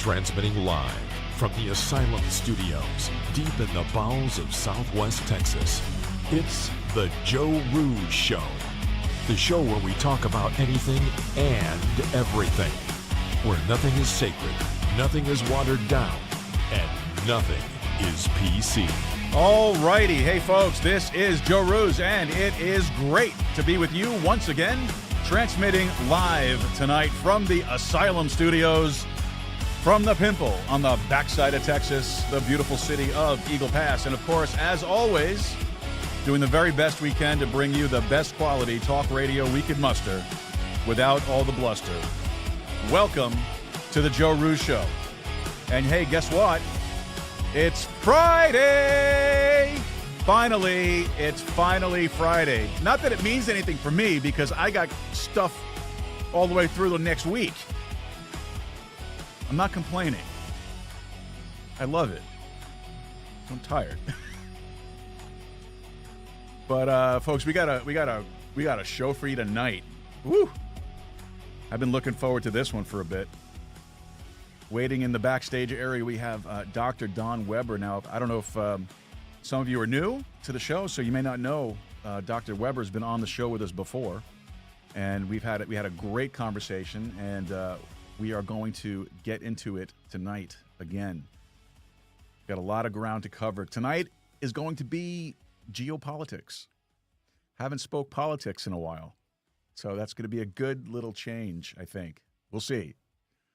Transmitting live from the Asylum Studios, deep in the bowels of Southwest Texas. It's the Joe Rooz Show. The show where we talk about anything and everything. Where nothing is sacred, nothing is watered down, and nothing is PC. All righty. Hey, folks, this is Joe Rooz, and it is great to be with you once again, transmitting live tonight from the Asylum Studios, from the Pimple on the backside of Texas, the beautiful city of Eagle Pass. And, of course, as always, doing the very best we can to bring you the best quality talk radio we could muster without all the bluster. Welcome to the Joe Rooz Show. And, hey, guess what? It's Friday! Finally, it's finally Friday. Not that it means anything for me, because I got stuff all the way through the next week. I'm not complaining. I love it. I'm tired. But folks, we got a show for you tonight. Woo! I've been looking forward to this one for a bit. Waiting in the backstage area, we have Dr. Don Weber. Now, I don't know if some of you are new to the show, so you may not know Dr. Weber's been on the show with us before, and we had a great conversation, and we are going to get into it tonight again. Got a lot of ground to cover. Tonight is going to be geopolitics. Haven't spoke politics in a while, so that's going to be a good little change, I think. We'll see.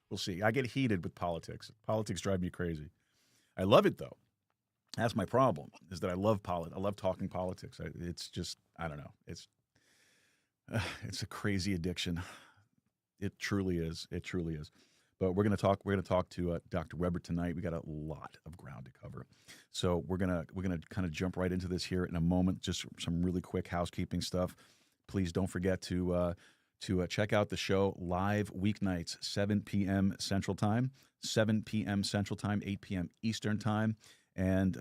We'll see. I get heated with politics. Politics drive me crazy. I love it, though. That's my problem, is that I love I love talking politics. It's just, I don't know. It's a crazy addiction. It truly is. It truly is. But we're going to talk to Dr. Weber tonight. We got a lot of ground to cover. So we're going to kind of jump right into this here in a moment. Just some really quick housekeeping stuff. Please don't forget to check out the show live weeknights, 7 p.m. Central Time, 7 p.m. Central Time, 8 p.m. Eastern Time. And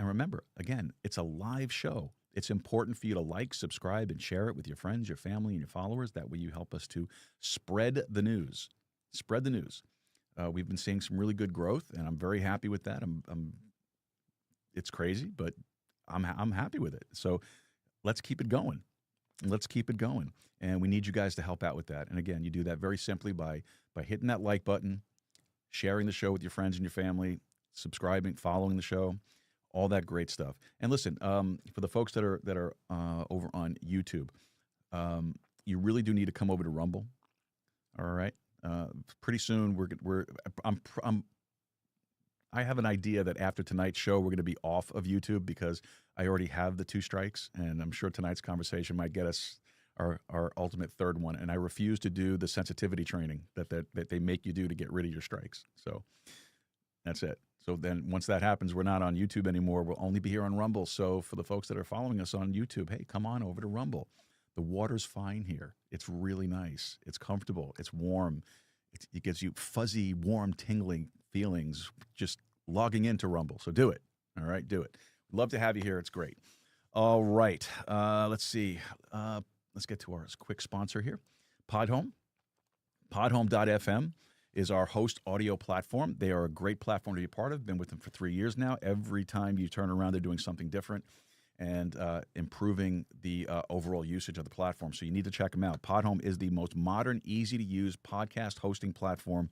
remember, again, it's a live show. It's important for you to like, subscribe, and share it with your friends, your family, and your followers. That way you help us to spread the news. Spread the news. We've been seeing some really good growth, and I'm very happy with that. It's crazy, but I'm happy with it. So let's keep it going. Let's keep it going. And we need you guys to help out with that. And again, you do that very simply by hitting that like button, sharing the show with your friends and your family, subscribing, following the show, all that great stuff. And listen, for the folks that are over on YouTube, you really do need to come over to Rumble. All right. Pretty soon I have an idea that after tonight's show we're going to be off of YouTube because I already have the 2 strikes, and I'm sure tonight's conversation might get us our ultimate third one. And I refuse to do the sensitivity training that they make you do to get rid of your strikes. So that's it. So then once that happens, we're not on YouTube anymore. We'll only be here on Rumble. So for the folks that are following us on YouTube, hey, come on over to Rumble. The water's fine here. It's really nice. It's comfortable. It's warm. It gives you fuzzy, warm, tingling feelings just logging into Rumble. So do it. All right, do it. Love to have you here. It's great. All right. Let's see. Let's get to our quick sponsor here. Podhome. Podhome.fm is our host audio platform. They are a great platform to be part of. Been with them for 3 years now. Every time you turn around, they're doing something different and improving the overall usage of the platform. So you need to check them out. Podhome is the most modern, easy-to-use podcast hosting platform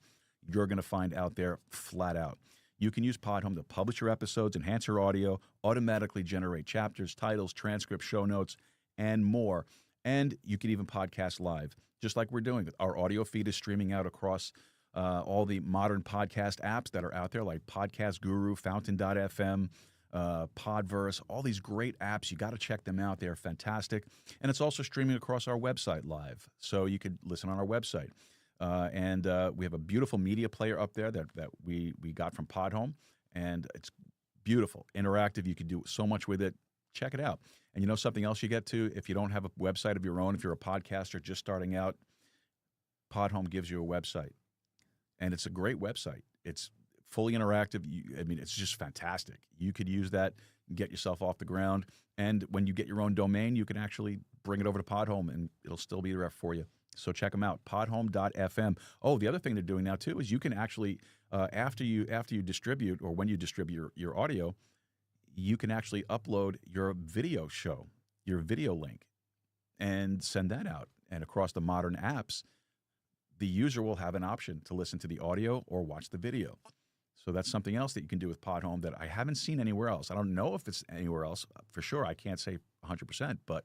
you're going to find out there, flat out. You can use Podhome to publish your episodes, enhance your audio, automatically generate chapters, titles, transcripts, show notes, and more. And you can even podcast live, just like we're doing. Our audio feed is streaming out across all the modern podcast apps that are out there, like Podcast Guru, Fountain.fm, Podverse, all these great apps. You got to check them out. They're fantastic. And it's also streaming across our website live, so you could listen on our website. And we have a beautiful media player up there that we got from Podhome, and it's beautiful, interactive. You can do so much with it. Check it out. And you know something else you get to, if you don't have a website of your own, if you're a podcaster just starting out, Podhome gives you a website. And it's a great website. It's fully interactive. It's just fantastic. You could use that and get yourself off the ground. And when you get your own domain, you can actually bring it over to Podhome, and it'll still be there for you. So check them out, podhome.fm. Oh, the other thing they're doing now too is you can actually, after you distribute, or when you distribute your audio, you can actually upload your video show, your video link, and send that out. And across the modern apps, the user will have an option to listen to the audio or watch the video. So that's something else that you can do with Podhome that I haven't seen anywhere else. I don't know if it's anywhere else for sure. I can't say 100%, but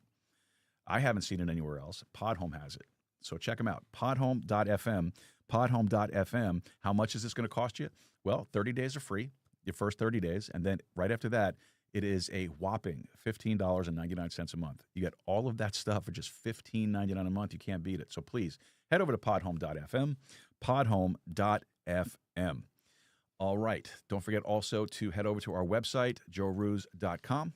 I haven't seen it anywhere else. Podhome has it. So check them out, podhome.fm, podhome.fm. How much is this going to cost you? Well, 30 days are free, your first 30 days. And then right after that, it is a whopping $15.99 a month. You get all of that stuff for just $15.99 a month. You can't beat it. So please head over to podhome.fm, podhome.fm. All right. Don't forget also to head over to our website, joerooz.com.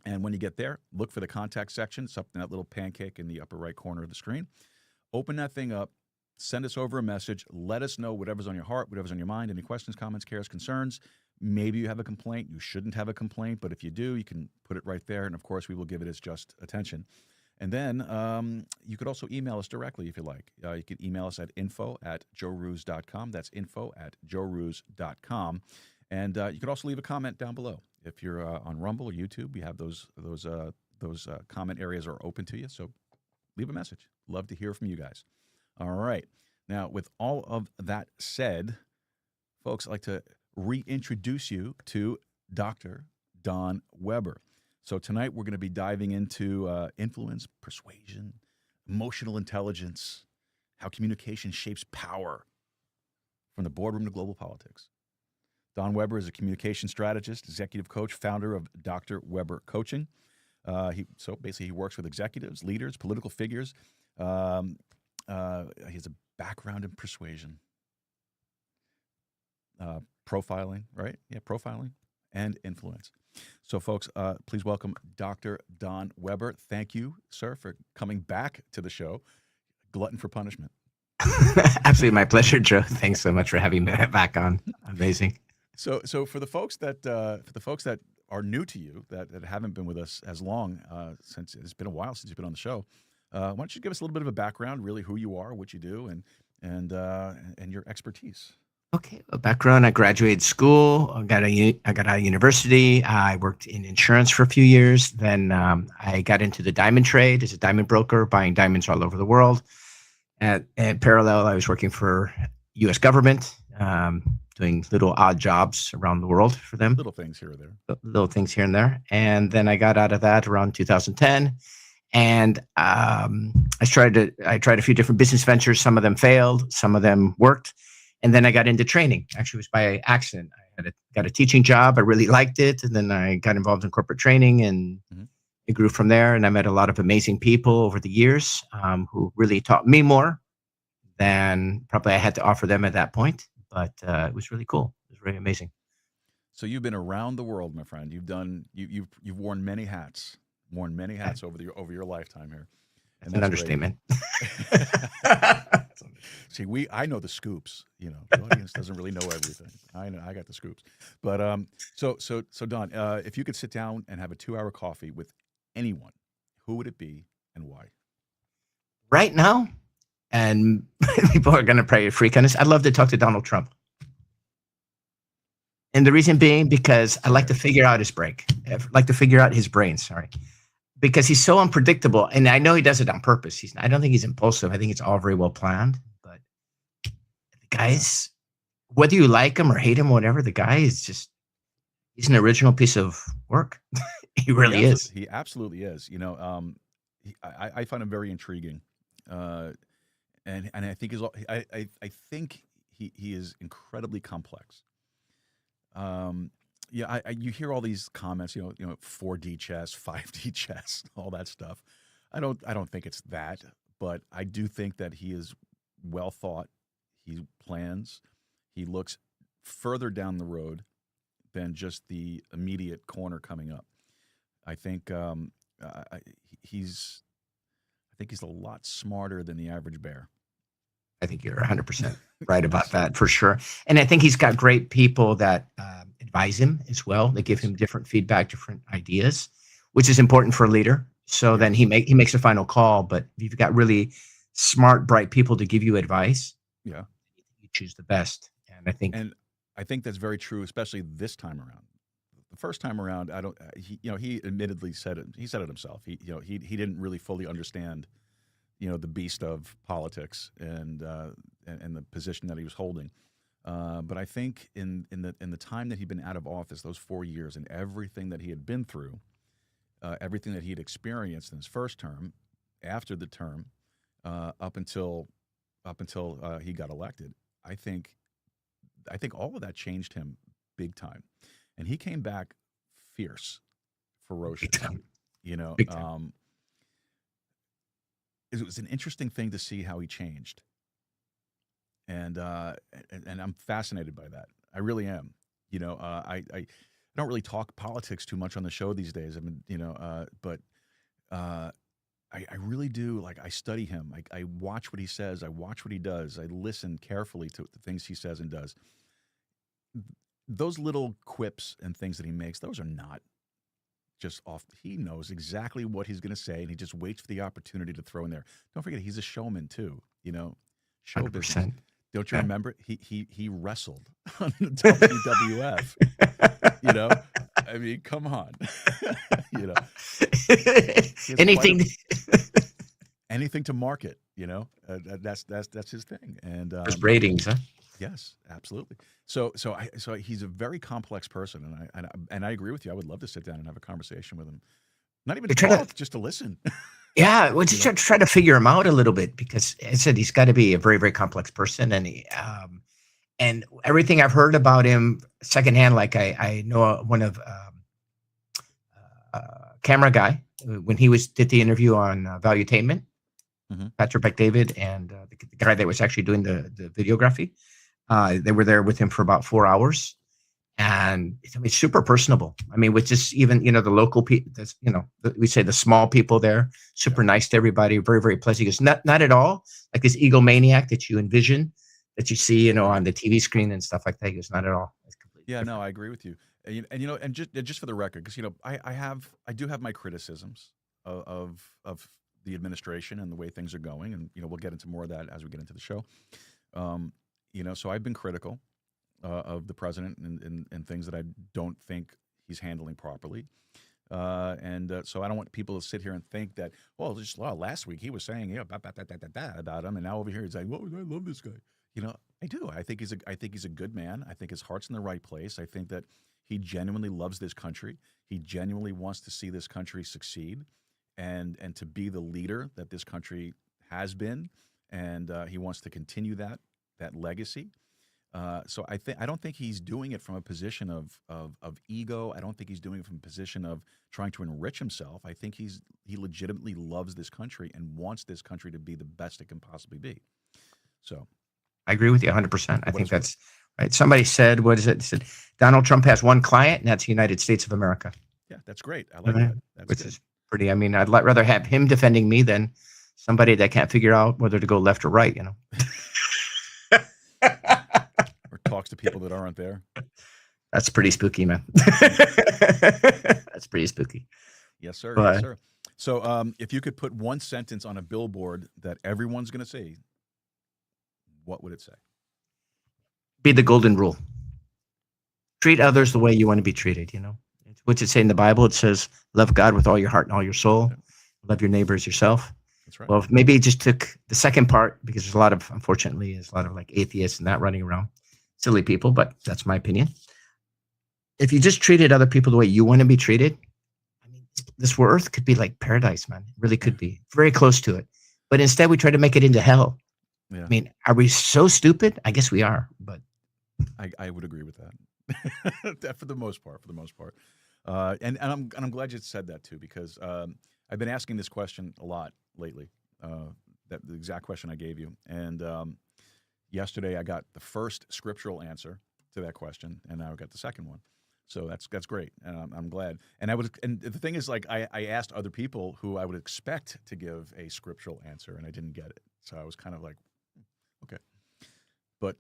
And when you get there, look for the contact section. It's up in that little pancake in the upper right corner of the screen. Open that thing up. Send us over a message. Let us know whatever's on your heart, whatever's on your mind, any questions, comments, cares, concerns. Maybe you have a complaint. You shouldn't have a complaint, but if you do, you can put it right there. And, of course, we will give it its just attention. And then you could also email us directly if you like. You can email us at info@joerooz.com. That's info@joerooz.com. And you could also leave a comment down below. If you're on Rumble or YouTube, we have those comment areas are open to you. So leave a message. Love to hear from you guys. All right. Now, with all of that said, folks, I'd like to reintroduce you to Dr. Don Weber. So tonight we're going to be diving into influence, persuasion, emotional intelligence, how communication shapes power from the boardroom to global politics. Don Weber is a communication strategist, executive coach, founder of Dr. Weber Coaching. He works with executives, leaders, political figures. He has a background in persuasion, profiling, right? Yeah, profiling and influence. So, folks, please welcome Dr. Don Weber. Thank you, sir, for coming back to the show. Glutton for punishment. Absolutely, my pleasure, Joe. Thanks so much for having me back on. Amazing. So for the folks that are new to you, that haven't been with us as long, since it's been a while since you've been on the show, why don't you give us a little bit of a background, really who you are, what you do, and your expertise. Okay, a background. I graduated school. I got out of university. I worked in insurance for a few years. Then I got into the diamond trade as a diamond broker, buying diamonds all over the world. And parallel, I was working for U.S. government, doing little odd jobs around the world for them. Little things here or there. Little things here and there. And then I got out of that around 2010. And I tried a few different business ventures. Some of them failed. Some of them worked. And then I got into training. Actually, it was by accident. I got a teaching job. I really liked it. And then I got involved in corporate training, and it grew from there. And I met a lot of amazing people over the years who really taught me more than probably I had to offer them at that point. But it was really cool. It was really amazing. So you've been around the world, my friend. You've worn many hats. Over your lifetime here. And that's an understatement. See, I know the scoops. You know, the audience doesn't really know everything. I know, I got the scoops. But so Don, if you could sit down and have a 2-hour coffee with anyone, who would it be and why? Right now, and people are going to probably freak on this, I'd love to talk to Donald Trump. And the reason being because I like to figure out his brain. Sorry. Because he's so unpredictable, and I know he does it on purpose. I don't think he's impulsive. I think it's all very well planned. But the guy's, whether you like him or hate him, whatever, the guy is he's an original piece of work. He really is. He absolutely is. You know, I find him very intriguing, and I think I think he is incredibly complex. Yeah, you hear all these comments, you know, 4D chess, 5D chess, all that stuff. I don't think it's that, but I do think that he is well thought. He plans. He looks further down the road than just the immediate corner coming up. I think he's a lot smarter than the average bear. I think you're 100% right about that for sure. And I think he's got great people that advise him as well. They give him different feedback, different ideas, which is important for a leader. So then he makes a final call. But if you've got really smart, bright people to give you advice, Yeah. you choose the best. And I think And I think that's very true, especially this time around. The first time around, I don't. He admittedly said it. He said it himself. He didn't really fully understand, the beast of politics and the position that he was holding. But I think in the time that he'd been out of office, those 4 years, and everything that he had been through, everything that he had experienced in his first term, after the term, up until he got elected, I think all of that changed him big time, and he came back fierce, big ferocious. time, You know, big time. it was an interesting thing to see how he changed, and I'm fascinated by that. I really am. I don't really talk politics too much on the show these days. I mean, but uh, I really do. Like, I study him. I watch what he says. I watch what he does. I listen carefully to the things he says and does. Those little quips and things that he makes, those are not just off. He knows exactly what he's going to say, and he just waits for the opportunity to throw in there. Don't forget, he's a showman too. Show business. 100%. Don't you Yeah. remember? He wrestled on the WWF. I mean, come on. you know, he has Anything. anything to market. That's his thing. And There's ratings, huh? yes, absolutely. So he's a very complex person, and I agree with you. I would love to sit down and have a conversation with him. Not even to Try to, talk, just to listen. yeah, well, You just know, try to figure him out a little bit, because I said he's got to be a very, very complex person, and everything I've heard about him secondhand, like I know one of camera guy when he did the interview on Valuetainment, Mhm. Patrick McDavid, and the guy that was actually doing the videography. They were there with him for about 4 hours, and I mean, super personable. I mean, with just even the local people, we say the small people there, super nice to everybody, very, very pleasant. He goes, not at all like this egomaniac that you envision, that you see, on the TV screen and stuff like that. He goes, not at all. It's completely Yeah, no, different. I agree with you. And just for the record, because I do have my criticisms of the administration and the way things are going, and we'll get into more of that as we get into the show. So I've been critical of the president and things that I don't think he's handling properly. So I don't want people to sit here and think that, last week he was saying about him, and now over here he's like, "Whoa, I love this guy." I do. I think he's a good man. I think his heart's in the right place. I think that he genuinely loves this country. He genuinely wants to see this country succeed, and to be the leader that this country has been, and he wants to continue that legacy. So I don't think he's doing it from a position of ego. I don't think he's doing it from a position of trying to enrich himself. I think he legitimately loves this country and wants this country to be the best it can possibly be. So I agree with you 100%. I what think is what? that's right. Somebody said, what is it? They said Donald Trump has one client, and that's the United States of America. Yeah, that's great. I like Right? that. That's Which good. is pretty. I mean, I'd rather have him defending me than somebody that can't figure out whether to go left or right. Or talks to people that aren't there. That's pretty spooky, man. That's pretty spooky. Yes, sir. Yes, But sir. So if you could put one sentence on a billboard that everyone's going to see, what would it say? be the golden rule. Treat others the way you want to be treated. What's it say in the Bible? It says, love God with all your heart and all your soul. Love your neighbor as yourself. That's right. Well, maybe it just took the second part, because unfortunately, there's a lot of like atheists and that running around. Silly people, but that's my opinion. If you just treated other people the way you want to be treated, I mean, this earth could be like paradise, man. It really could be very close to it. But instead, we try to make it into hell. Yeah. I mean, are we so stupid? I guess we are, but I would agree with that. For the most part. And I'm glad you said that too, because I've been asking this question a lot lately. The exact question I gave you, and yesterday I got the first scriptural answer to that question, and now I got the second one. So that's great, and I'm glad. And the thing is, like, I asked other people who I would expect to give a scriptural answer, and I didn't get it. So I was kind of like, okay, but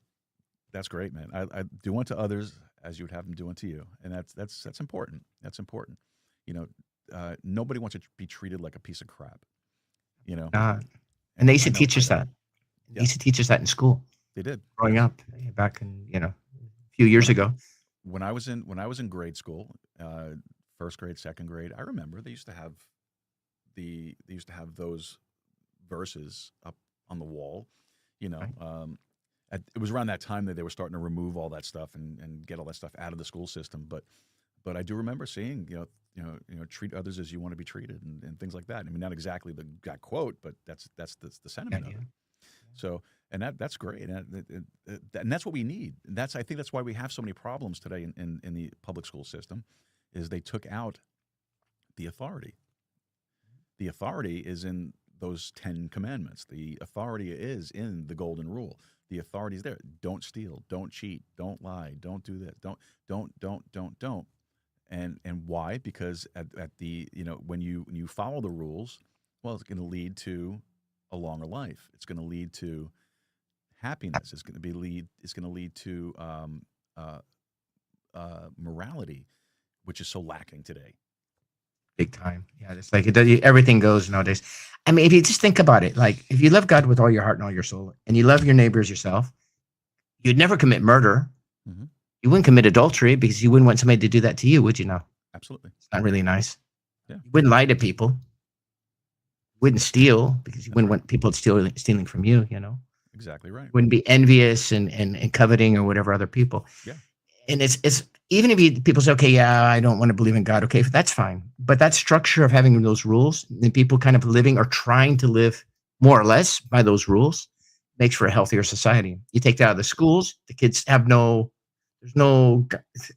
that's great, man. I do unto others as you would have them do unto you, and that's important. That's important. Nobody wants to be treated like a piece of crap. not. And they used I to know, teach I us know. that. They Yeah, used to teach us that in school they did. growing Yes. up back in, a few years When ago. when I was in grade school, first grade, second grade, I remember they used to have those verses up on the wall. You know, Right? it was around that time that they were starting to remove all that stuff and get all that stuff out of the school system. But I do remember seeing treat others as you want to be treated and things like that. I mean, not exactly that quote, but that's the Yeah, sentiment of yeah. it. So and that's great, and that's what we need. And I think that's why we have so many problems today in the public school system, is they took out the authority. The authority is in those 10 commandments. The authority is in the golden rule. The authority is there. Don't steal, don't cheat, don't lie, don't do this, don't. And why? Because at the when you follow the rules, well, it's going to lead to a longer life. It's going to lead to happiness. It's going to lead to uh, morality, which is so lacking today. Big time. Yeah, it's like everything goes nowadays. I mean, if you just think about it, like if you love God with all your heart and all your soul, and you love your neighbor as yourself, you'd never commit murder. Hmm. You wouldn't commit adultery because you wouldn't want somebody to do that to you, would you? Now, Absolutely. it's not really nice. Yeah. You wouldn't lie to people. You wouldn't steal because you That's wouldn't right. want people stealing from you. Exactly right. You wouldn't be envious and coveting or whatever other people. Yeah. And it's even if people say, okay, yeah, I don't want to believe in God. Okay, that's fine. But that structure of having those rules and people kind of living or trying to live more or less by those rules makes for a healthier society. You take that out of the schools, the kids have there's no,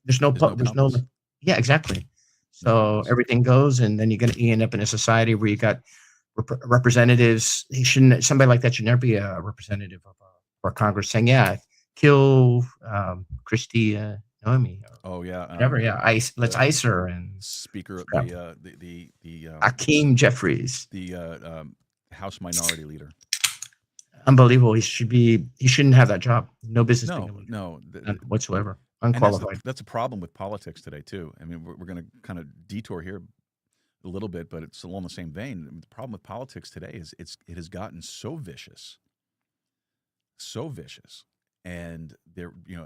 There's no there's no, compass. yeah, exactly. No So compass. everything goes, and then you end up in a society where you got representatives. Somebody like that should never be a representative of or Congress saying, yeah, kill Christy Noemi or Oh yeah. whatever. Yeah, let's The ice her and speaker, crap. s- Hakeem Jeffries. the House Minority Leader. Unbelievable. He shouldn't have that job. No business being No, able to do no. none whatsoever. And Unqualified. that's a problem with politics today too. I mean, we're going to kind of detour here a little bit, but it's along the same vein. The problem with politics today is it has gotten so vicious, and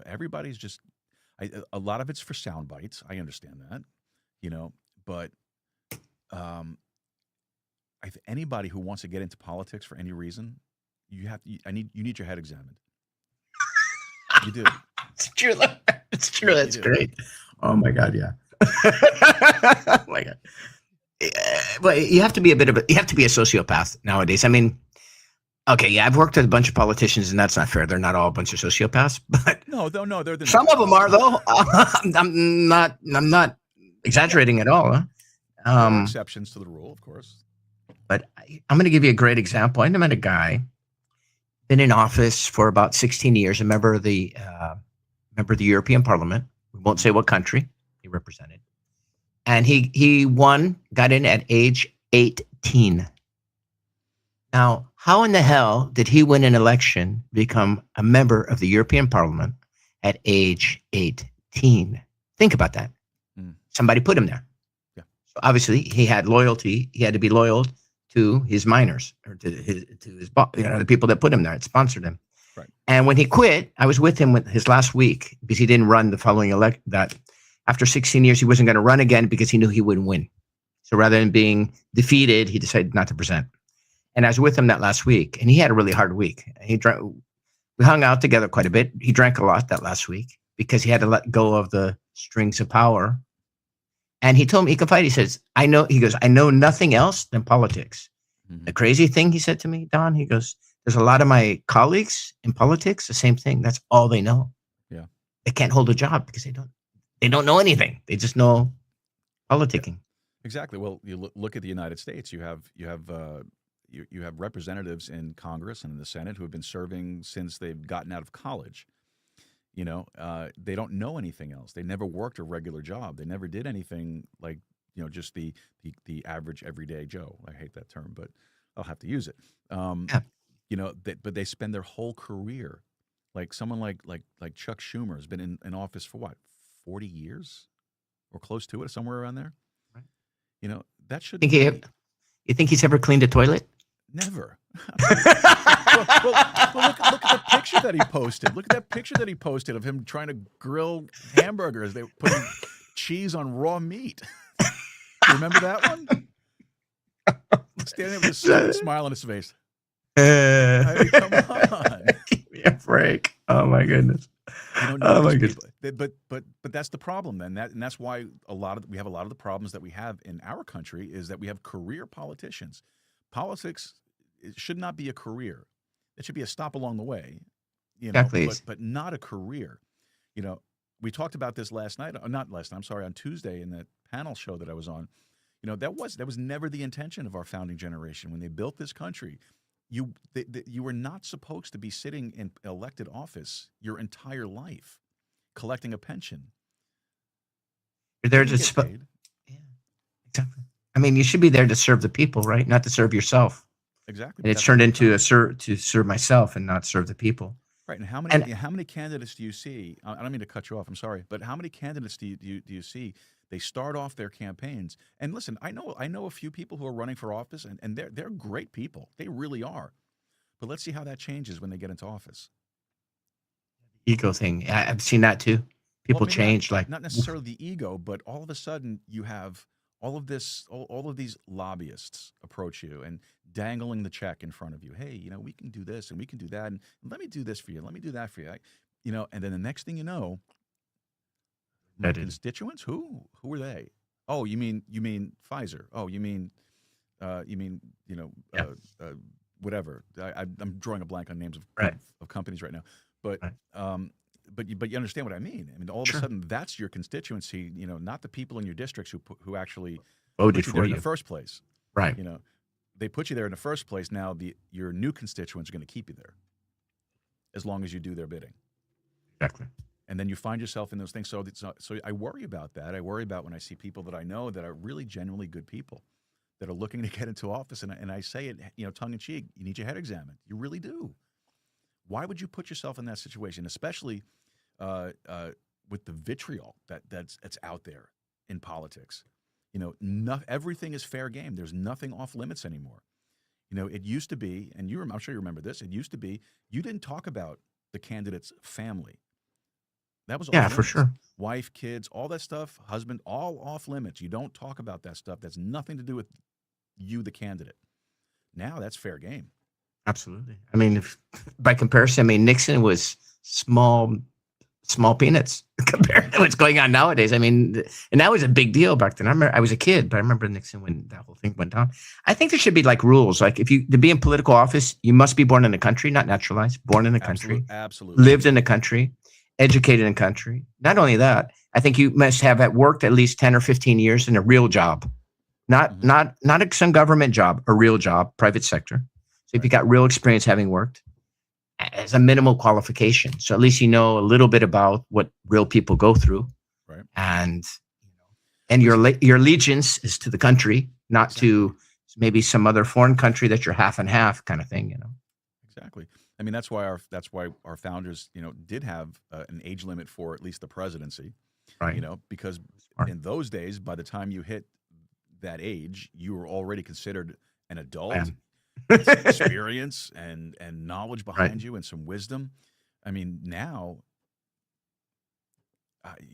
everybody's just. A lot of it's for sound bites. I understand that, but anybody who wants to get into politics for any reason, you need your head examined. You do. It's true. It's true. You That's do. great. Oh my God. Yeah. Oh my God. Well, you have to be you have to be a sociopath nowadays. I mean, okay, yeah, I've worked with a bunch of politicians, and that's not fair. They're not all a bunch of sociopaths, but No, they're some of them are, though. I'm not exaggerating at all. Huh? There are exceptions to the rule, of course. But I'm going to give you a great example. I met a guy, been in office for about 16 years, a member of the European Parliament. We won't say what country he represented. And he got in at age 18. Now, how in the hell did he win an election, become a member of the European Parliament at age 18? Think about that. Somebody put him there. Yeah. So obviously, he had loyalty. He had to be loyal to his minors or to his the people that put him there, that sponsored him. Right. And when he quit, I was with him with his last week because he didn't run the following that after 16 years, he wasn't going to run again because he knew he wouldn't win. So rather than being defeated, he decided not to present. And I was with him that last week, and he had a really hard week. We hung out together quite a bit. He drank a lot that last week because he had to let go of the strings of power. And he told me, he confided, he says, I know nothing else than politics. Mm-hmm. The crazy thing, he said to me, Don, he goes, there's a lot of my colleagues in politics, the same thing. That's all they know. Yeah. They can't hold a job because they don't know anything. They just know politicking. Yeah. Exactly. Well, you look at the United States. You have representatives in Congress and in the Senate who have been serving since they've gotten out of college. They don't know anything else. They never worked a regular job. They never did anything like just the average everyday Joe. I hate that term, but I'll have to use it. Yeah. But they spend their whole career, like someone like Chuck Schumer has been in office for what, 40 years or close to it, somewhere around there. Right. That should. You think he's ever cleaned a toilet? Never. Look at the picture that he posted. Look at that picture that he posted of him trying to grill hamburgers. They were putting cheese on raw meat. Do you remember that one? Standing there with a smile on his face. I mean, come on. Give me a break. Oh my goodness. Oh my goodness. But that's the problem then. And that's why we have a lot of the problems that we have in our country is that we have career politicians. Politics should not be a career. It should be a stop along the way, Exactly. but not a career. We talked about this last night, not last night, I'm sorry, on Tuesday in that panel show that I was on. That was never the intention of our founding generation. When they built this country, you were not supposed to be sitting in elected office your entire life, collecting a pension. You're there to yeah, exactly. I mean, you should be there to serve the people, right? Not to serve yourself. Exactly. And it's turned into to serve myself and not serve the people. Right. And how many candidates do you see? I don't mean to cut you off. I'm sorry, but how many candidates do you see? They start off their campaigns, and listen, I know a few people who are running for office, and they're great people. They really are. But let's see how that changes when they get into office. Ego thing. I've seen that too. People change, not necessarily the ego, but all of a sudden you have all of these lobbyists approach you and dangling the check in front of you. Hey, we can do this and we can do that, and let me do this for you. Let me do that for you. And then the next thing you know, my constituents? Who are they? Oh, you mean Pfizer? Oh, you mean whatever. I'm drawing a blank on names of companies right now, but but you understand what I mean. I mean, all of a sudden, that's your constituency. Not the people in your districts who actually voted for you in the first place. Right. They put you there in the first place. Now your new constituents are going to keep you there, as long as you do their bidding. Exactly. And then you find yourself in those things. So I worry about that. I worry about when I see people that I know that are really genuinely good people that are looking to get into office. And I say it, tongue in cheek, you need your head examined. You really do. Why would you put yourself in that situation, especially with the vitriol that's out there in politics? Everything is fair game. There's nothing off limits anymore. It used to be, and I'm sure you remember this, it used to be you didn't talk about the candidate's family. That was all for sure. Wife, kids, all that stuff, husband, all off limits. You don't talk about that stuff. That's nothing to do with you, the candidate. Now that's fair game. Absolutely. I mean, by comparison, Nixon was small peanuts compared to what's going on nowadays. I mean, and that was a big deal back then. I was a kid, but I remember Nixon when that whole thing went down. I think there should be rules. Like to be in political office, you must be born in the country, not naturalized, born in the country, absolutely, lived in the country, educated in the country. Not only that, I think you must have worked at least 10 or 15 years in a real job, not some government job, a real job, private sector. So if you got real experience having worked, as a minimal qualification, so at least you know a little bit about what real people go through, right? And your allegiance is to the country, not to maybe some other foreign country that you're half and half kind of thing. Exactly. I mean, that's why our founders, did have an age limit for at least the presidency, right? Because in those days, by the time you hit that age, you were already considered an adult, with some experience and knowledge behind you and some wisdom. I mean, now,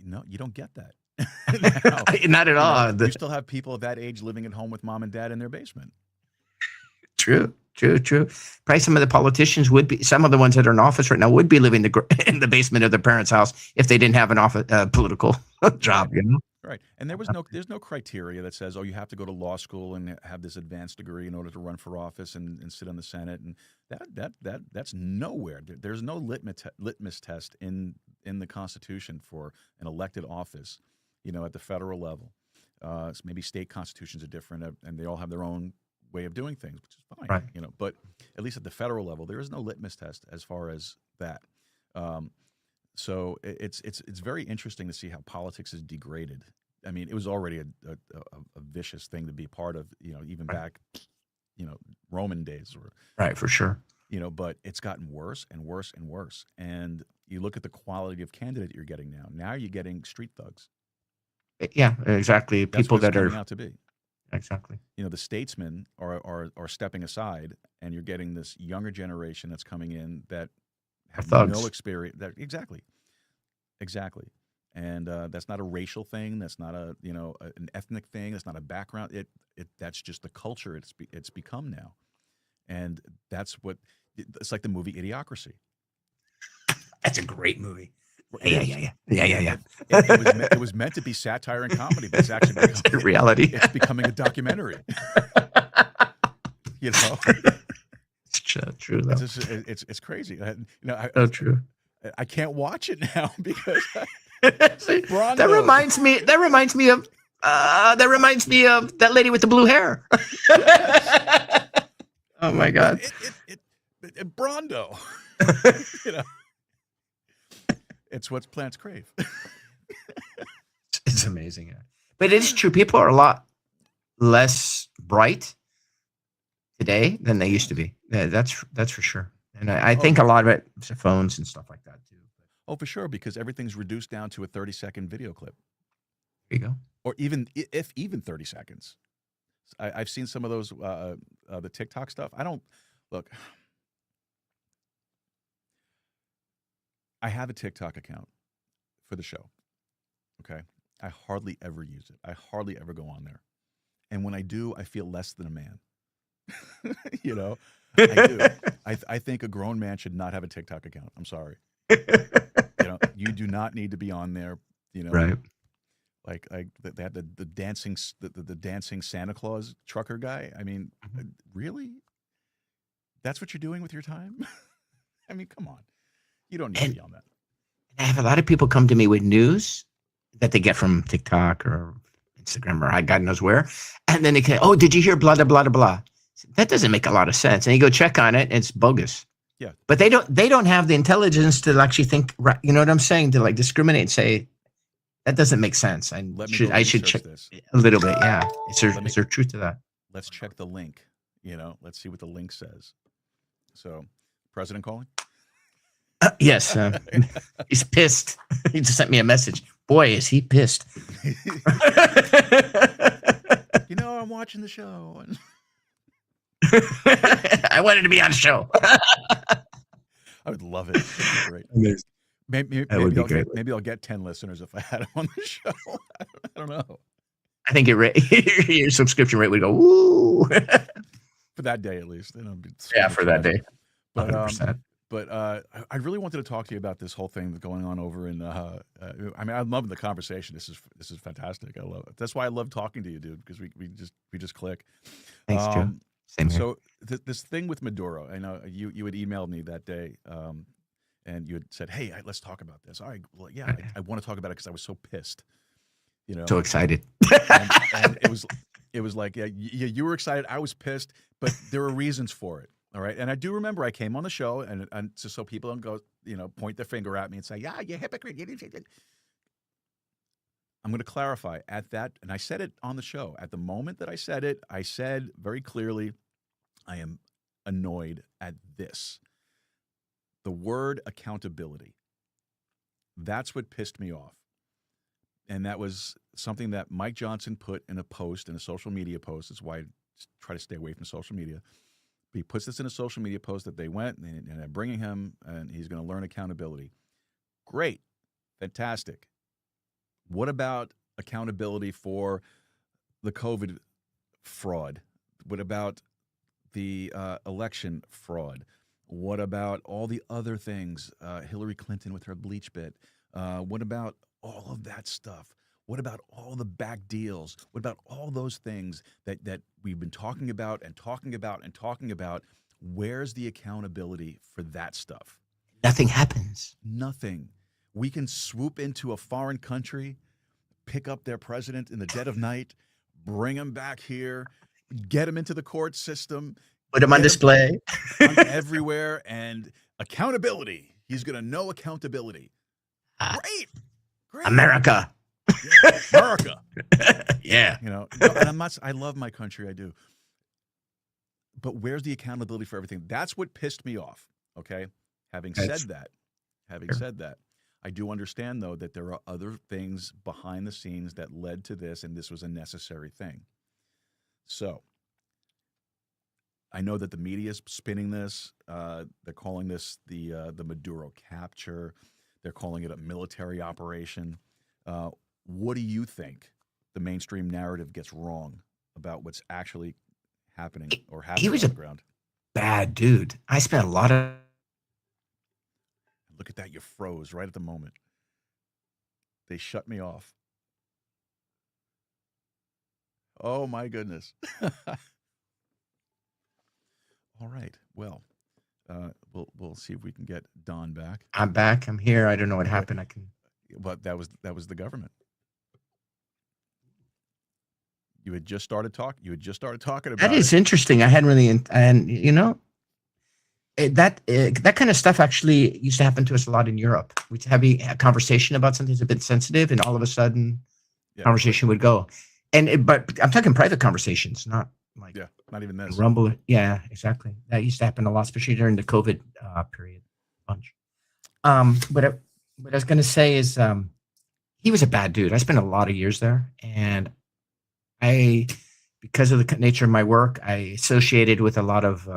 no, you don't get that. Now, not at all. You still have people of that age living at home with mom and dad in their basement. True. Probably some of the politicians some of the ones that are in office right now would be living in the basement of their parents' house if they didn't have an office political job. Right. And there's no criteria that says, you have to go to law school and have this advanced degree in order to run for office and sit on the Senate. And that's nowhere. There's no litmus test in the Constitution for an elected office, at the federal level. So maybe state constitutions are different, and they all have their own way of doing things, which is fine. Right. But at least at the federal level, there is no litmus test as far as that. So it's very interesting to see how politics is degraded. I mean, it was already a vicious thing to be part of, even back, Roman days. Right, for sure. But it's gotten worse and worse and worse. And you look at the quality of candidate you're getting now. Now you're getting street thugs. Yeah, exactly. That's People what it's that turning are out to be. Exactly. You know, the statesmen are stepping aside, and you're getting this younger generation that's coming in that Or have no thugs. experience. Exactly, and that's not a racial thing. That's not a an ethnic thing. That's not a background. That's just the culture. It's become now, and that's what it's like the movie Idiocracy. That's a great movie. It Yeah, is. yeah, yeah, yeah, yeah, yeah. It was meant to be satire and comedy, but it's actually It's a reality. it's becoming a documentary. You know, It's true though. it's crazy. So true. I can't watch it now because See, Brondo. that reminds me of that lady with the blue hair. Oh my God. Brondo. You know, it's what plants crave. It's amazing. But it is true. People are a lot less bright today than they used to be. Yeah, that's for sure. And I think a lot of it is phones and stuff like that too. Oh, for sure, because everything's reduced down to a 30-second video clip, There you go. or even 30 seconds. I've seen some of those the TikTok stuff. I don't look. I have a TikTok account for the show. Okay, I hardly ever use it. I hardly ever go on there, and when I do, I feel less than a man. You know, I do. I think a grown man should not have a TikTok account. I'm sorry. You know, you do not need to be on there. You know, Right. like they had the dancing the dancing Santa Claus trucker guy. I mean, really? That's what you're doing with your time? I mean, come on. You don't need to be on that. I have a lot of people come to me with news that they get from TikTok or Instagram or God knows where, and then they say, "Oh, did you hear blah blah blah blah?" That doesn't make a lot of sense. And you go check on it, it's bogus. Yeah. But they don't have the intelligence to actually think. You know what I'm saying? To like discriminate and say that doesn't make sense. I should check this a little bit. Yeah. Is there truth to that? Let's check the link. You know, let's see what the link says. So, president calling? Yes. He's pissed. He just sent me a message. Boy, is he pissed. You know, I'm watching the show. I wanted to be on the show. I would love it. It'd be great. Amazing. Maybe I'll get 10 listeners if I had him on the show. I don't know. I think your subscription rate would go woo. For that day, at least. Yeah, for that day. But 100%. I really wanted to talk to you about this whole thing that's going on over in. I mean, I'm loving the conversation. This is fantastic. I love it. That's why I love talking to you, dude, because we just click. Thanks, Joe. Same here. So this thing with Maduro, I know you had emailed me that day, and you had said, "Hey, let's talk about this." All right, well, yeah, I want to talk about it because I was so pissed. You know, So excited. and it was like, yeah, you were excited. I was pissed, but there were reasons for it. All right. And I do remember I came on the show and just so people don't go, point their finger at me and say, yeah, you're a hypocrite. You didn't say that. I'm going to clarify at that. And I said it on the show. At the moment that I said it, I said very clearly, I am annoyed at this. The word accountability. That's what pissed me off. And that was something that Mike Johnson put in a social media post. That's why I try to stay away from social media. He puts this in a social media post that they went and they're bringing him and he's going to learn accountability. Great. Fantastic. What about accountability for the COVID fraud? What about the election fraud? What about all the other things? Hillary Clinton with her bleach bit. What about all of that stuff? What about all the back deals? What about all those things that we've been talking about and talking about and talking about? Where's the accountability for that stuff? Nothing happens. Nothing. We can swoop into a foreign country, pick up their president in the dead of night, bring him back here, get him into the court system. Put him on display. Everywhere, and accountability. He's going to know accountability. Great. America. Yeah, America. Yeah. And I love my country, I do. But where's the accountability for everything? That's what pissed me off, okay? Having said that, I do understand, though, that there are other things behind the scenes that led to this, and this was a necessary thing. So I know that the media is spinning this. They're calling this the Maduro capture. They're calling it a military operation. What do you think the mainstream narrative gets wrong about what's actually happening or He happening was on a the ground? bad dude. I spent a lot of Look at that. You froze right at the moment. They shut me off. Oh, my goodness. All right. Well, we'll see if we can get Don back. I'm back. I'm here. I don't know what Okay. happened. I can. But that was the government. You had just started talking. You had just started talking That about is it. interesting. I hadn't really, and that kind of stuff actually used to happen to us a lot in Europe. We'd have a conversation about something that's a bit sensitive, and all of a sudden, Yeah, conversation would go. But I'm talking private conversations, not like yeah, not even this. Rumble. Yeah, exactly. That used to happen a lot, especially during the COVID period. Bunch. What I was going to say is, he was a bad dude. I spent a lot of years there, and because of the nature of my work, I associated with a lot of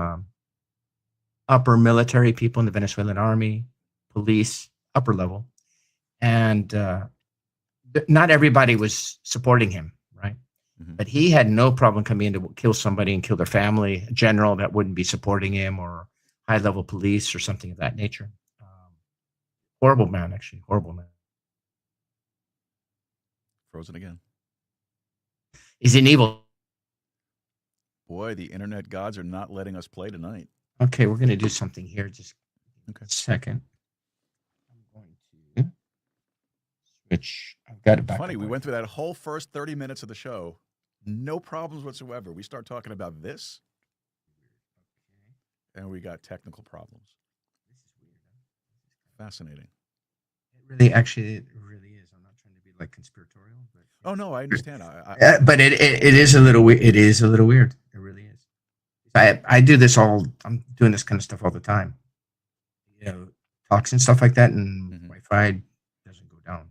upper military people in the Venezuelan army, police, upper level, and not everybody was supporting him, right? Mhm. But he had no problem coming in to kill somebody and kill their family, a general that wouldn't be supporting him, or high level police or something of that nature. Horrible man, actually, horrible man. Frozen again. He's an evil. Boy, the internet gods are not letting us play tonight. Okay, we're going to do something here. Just Okay. a second. I'm going to switch. I've got it back. Funny, we went through that whole first 30 minutes of the show. No problems whatsoever. We start talking about this, and we got technical problems. This is weird. Fascinating. It really is. I'm not trying to be like conspiratorial, but Oh no, I understand. but it is a little weird. It is a little weird. It really is. I do this all. I'm doing this kind of stuff all the time. Talks and stuff like that, and Wi-Fi doesn't go down.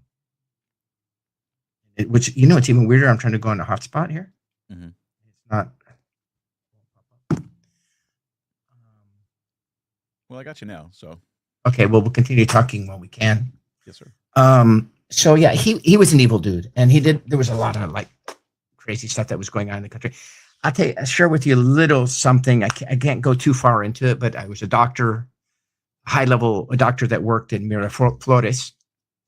Which it's even weirder. I'm trying to go on a hotspot here. Mm-hmm. It's not. Well, I got you now. So okay. Well, we'll continue talking while we can. yes, sir. So yeah, he was an evil dude, and there was a lot of like crazy stuff that was going on in the country. I'll share with you a little something. I can't go too far into it, but I was a doctor, a doctor that worked in Miraflores,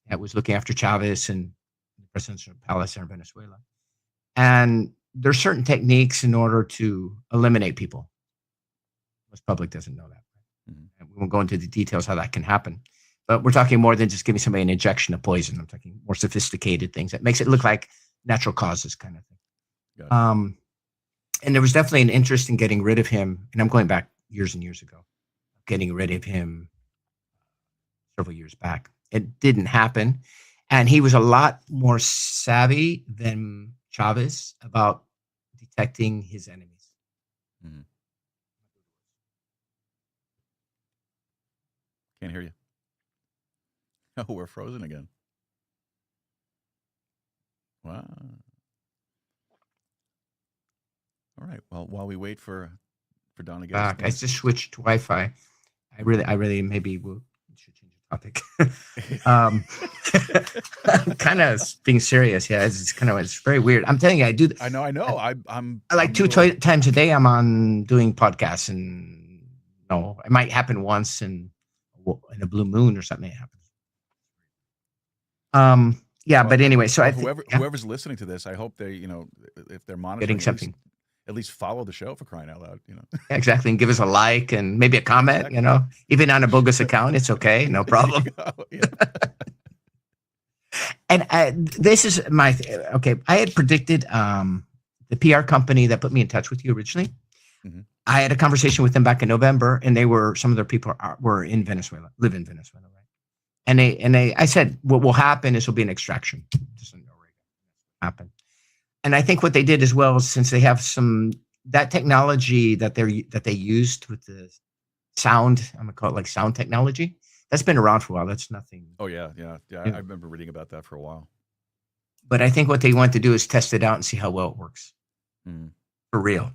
that was looking after Chavez and the presidential palace in Venezuela. And there's certain techniques in order to eliminate people. Most public doesn't know that. Mm-hmm. And we won't go into the details how that can happen. But we're talking more than just giving somebody an injection of poison. I'm talking more sophisticated things that makes it look like natural causes kind of thing. Gotcha. And there was definitely an interest in getting rid of him. And I'm going back years and years ago, getting rid of him several years back. It didn't happen. And he was a lot more savvy than Chavez about detecting his enemies. Mm-hmm. Can't hear you. Oh, we're frozen again. Wow. All right. Well, while we wait for Don to get back, I just switched to Wi-Fi. I really maybe we should change the topic. I'm kind of being serious. Yeah, it's very weird. I'm telling you, I do. I know. I'm like two times a day. I'm on doing podcasts, and it might happen once in a blue moon or something. It happens. Yeah, well, but anyway, so whoever's listening to this, I hope they, if they're monitoring, getting something. At least follow the show, for crying out loud, Exactly, and give us a like and maybe a comment, exactly. Even on a bogus account, it's okay, no problem. And this is okay. I had predicted the PR company that put me in touch with you originally. Mm-hmm. I had a conversation with them back in November, and some of their people were in Venezuela, live in Venezuela, right? And I said, what will happen is there'll be an extraction. Doesn't happen. And I think what they did as well, since they have that technology that they used with the sound, I'm gonna call it like sound technology. That's been around for a while. That's nothing. Oh yeah. I remember reading about that for a while. But I think what they want to do is test it out and see how well it works. Mm. for real.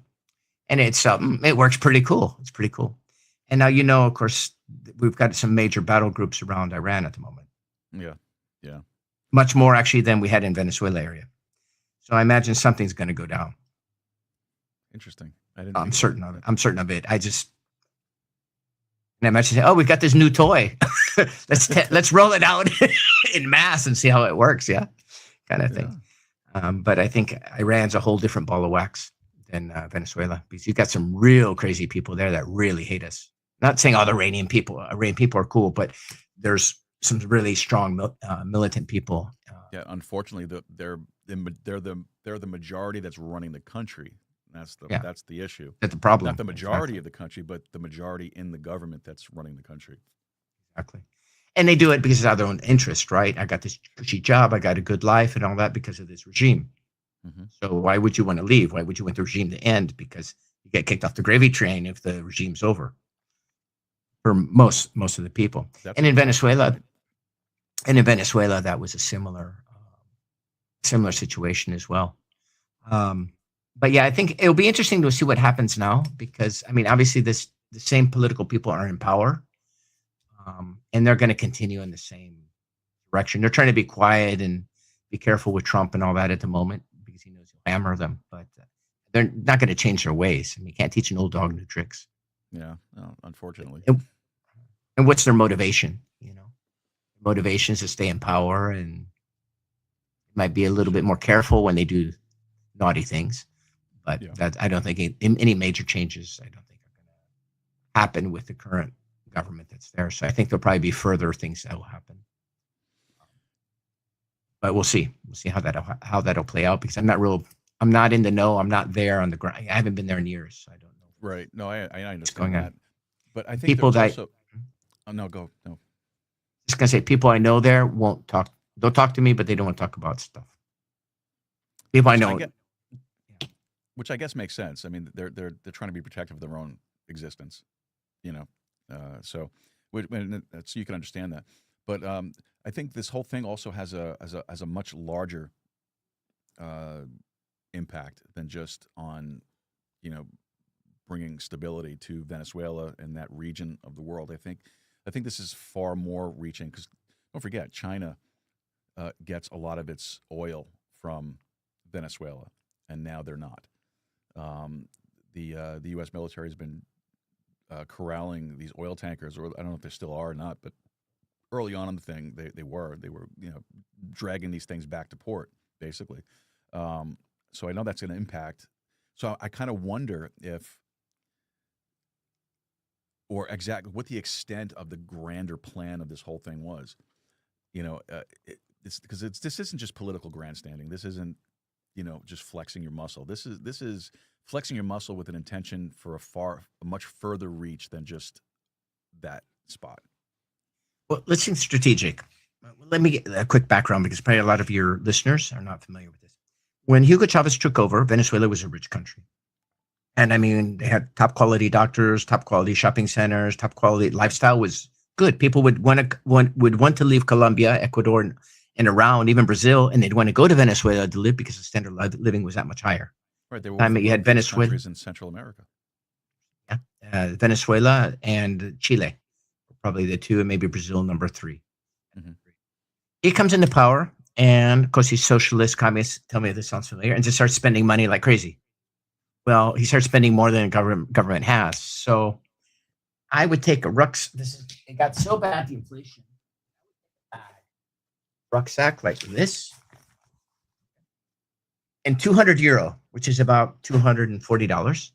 And it works pretty cool. It's pretty cool. And now, of course, we've got some major battle groups around Iran at the moment. Yeah. Yeah. Much more actually than we had in Venezuela area. So I imagine something's going to go down. Interesting. I'm certain of it. And I imagine say, "Oh, we've got this new toy. let's roll it out in mass and see how it works." Yeah, kind of thing. But I think Iran's a whole different ball of wax than Venezuela, because you've got some real crazy people there that really hate us. Not saying all the Iranian people are cool, but there's some really strong militant people. Yeah, unfortunately, they're the majority that's running the country. That's the issue. That's the problem. Not the majority of the country, but the majority in the government that's running the country. Exactly. And they do it because of their own interest, right? I got this cushy job, I got a good life and all that because of this regime. Mm-hmm. So why would you want to leave? Why would you want the regime to end? Because you get kicked off the gravy train if the regime's over. For most of the people. And in Venezuela, that was a similar situation as well. But yeah, I think it'll be interesting to see what happens now, because obviously the same political people are in power, and they're going to continue in the same direction. They're trying to be quiet and be careful with Trump and all that at the moment, because he knows he'll hammer them. But they're not going to change their ways. You can't teach an old dog new tricks. Yeah, no, unfortunately. And what's their motivation? Motivation is to stay in power, and might be a little bit more careful when they do naughty things. But I don't think any major changes, I don't think, are going to happen with the current government that's there. So I think there'll probably be further things that will happen. But we'll see. We'll see how that'll play out, because I'm not in the know. I'm not there on the ground. I haven't been there in years, so I don't know. Right. No, I understand going that. on. But I think People that also, no. Just gonna say, people I know there won't talk. They'll talk to me, but they don't want to talk about stuff. People I know, which I guess makes sense. They're trying to be protective of their own existence, so you can understand that. But I think this whole thing also has a much larger impact than just on bringing stability to Venezuela and that region of the world. I think this is far more reaching, because don't forget, China gets a lot of its oil from Venezuela, and now they're not. The U.S. military has been corralling these oil tankers, or I don't know if they still are or not, but early on in the thing, they were dragging these things back to port, basically. So I know that's going to impact. So I kind of wonder or exactly what the extent of the grander plan of this whole thing was. Because this isn't just political grandstanding. This isn't just flexing your muscle. This is flexing your muscle with an intention for a much further reach than just that spot. Well, let's think strategic. Let me get a quick background, because probably a lot of your listeners are not familiar with this. When Hugo Chavez took over, Venezuela was a rich country. And they had top quality doctors, top quality shopping centers, top quality lifestyle was good. People would want to leave Colombia, Ecuador, and around, even Brazil, and they'd want to go to Venezuela to live because the standard of living was that much higher. Right. They were you had Venezuela, countries in Central America. Yeah, Venezuela and Chile, probably the two, and maybe Brazil number 3. Mm-hmm. He comes into power, and of course he's socialist, communist. Tell me if this sounds familiar, and just starts spending money like crazy. Well, he starts spending more than the government has. So I would take it got so bad, the inflation. Rucksack like this, and €200, which is about $240. Mm-hmm.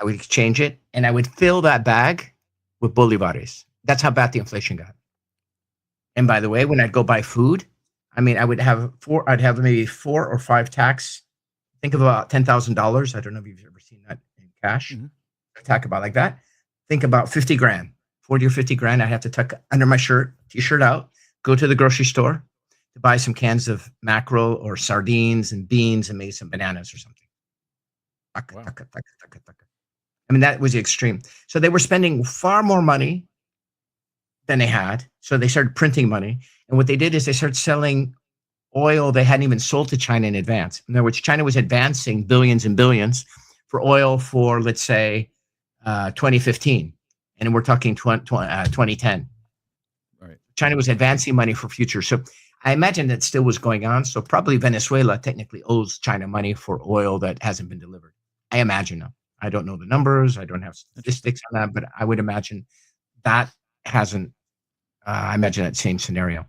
I would exchange it, and I would fill that bag with bolivares. That's how bad the inflation got. And by the way, when I'd go buy food, I would have I'd have maybe 4 or 5 tax. Think of about $10,000. I don't know if you've ever seen that in cash. Mm-hmm. Talk about like that. Think about 50 grand, 40 or 50 grand. I have to tuck under my t-shirt out, go to the grocery store to buy some cans of mackerel or sardines and beans and maybe some bananas or something. Wow. That was the extreme. So they were spending far more money than they had. So they started printing money. And what they did is they started selling oil they hadn't even sold to China in advance. In other words, China was advancing billions and billions for oil for, let's say, 2015. And we're talking 2010. Right. China was advancing money for future. So I imagine that still was going on. So probably Venezuela technically owes China money for oil that hasn't been delivered. I imagine. I don't know the numbers. I don't have statistics on that, but I would imagine that hasn't. I imagine that same scenario.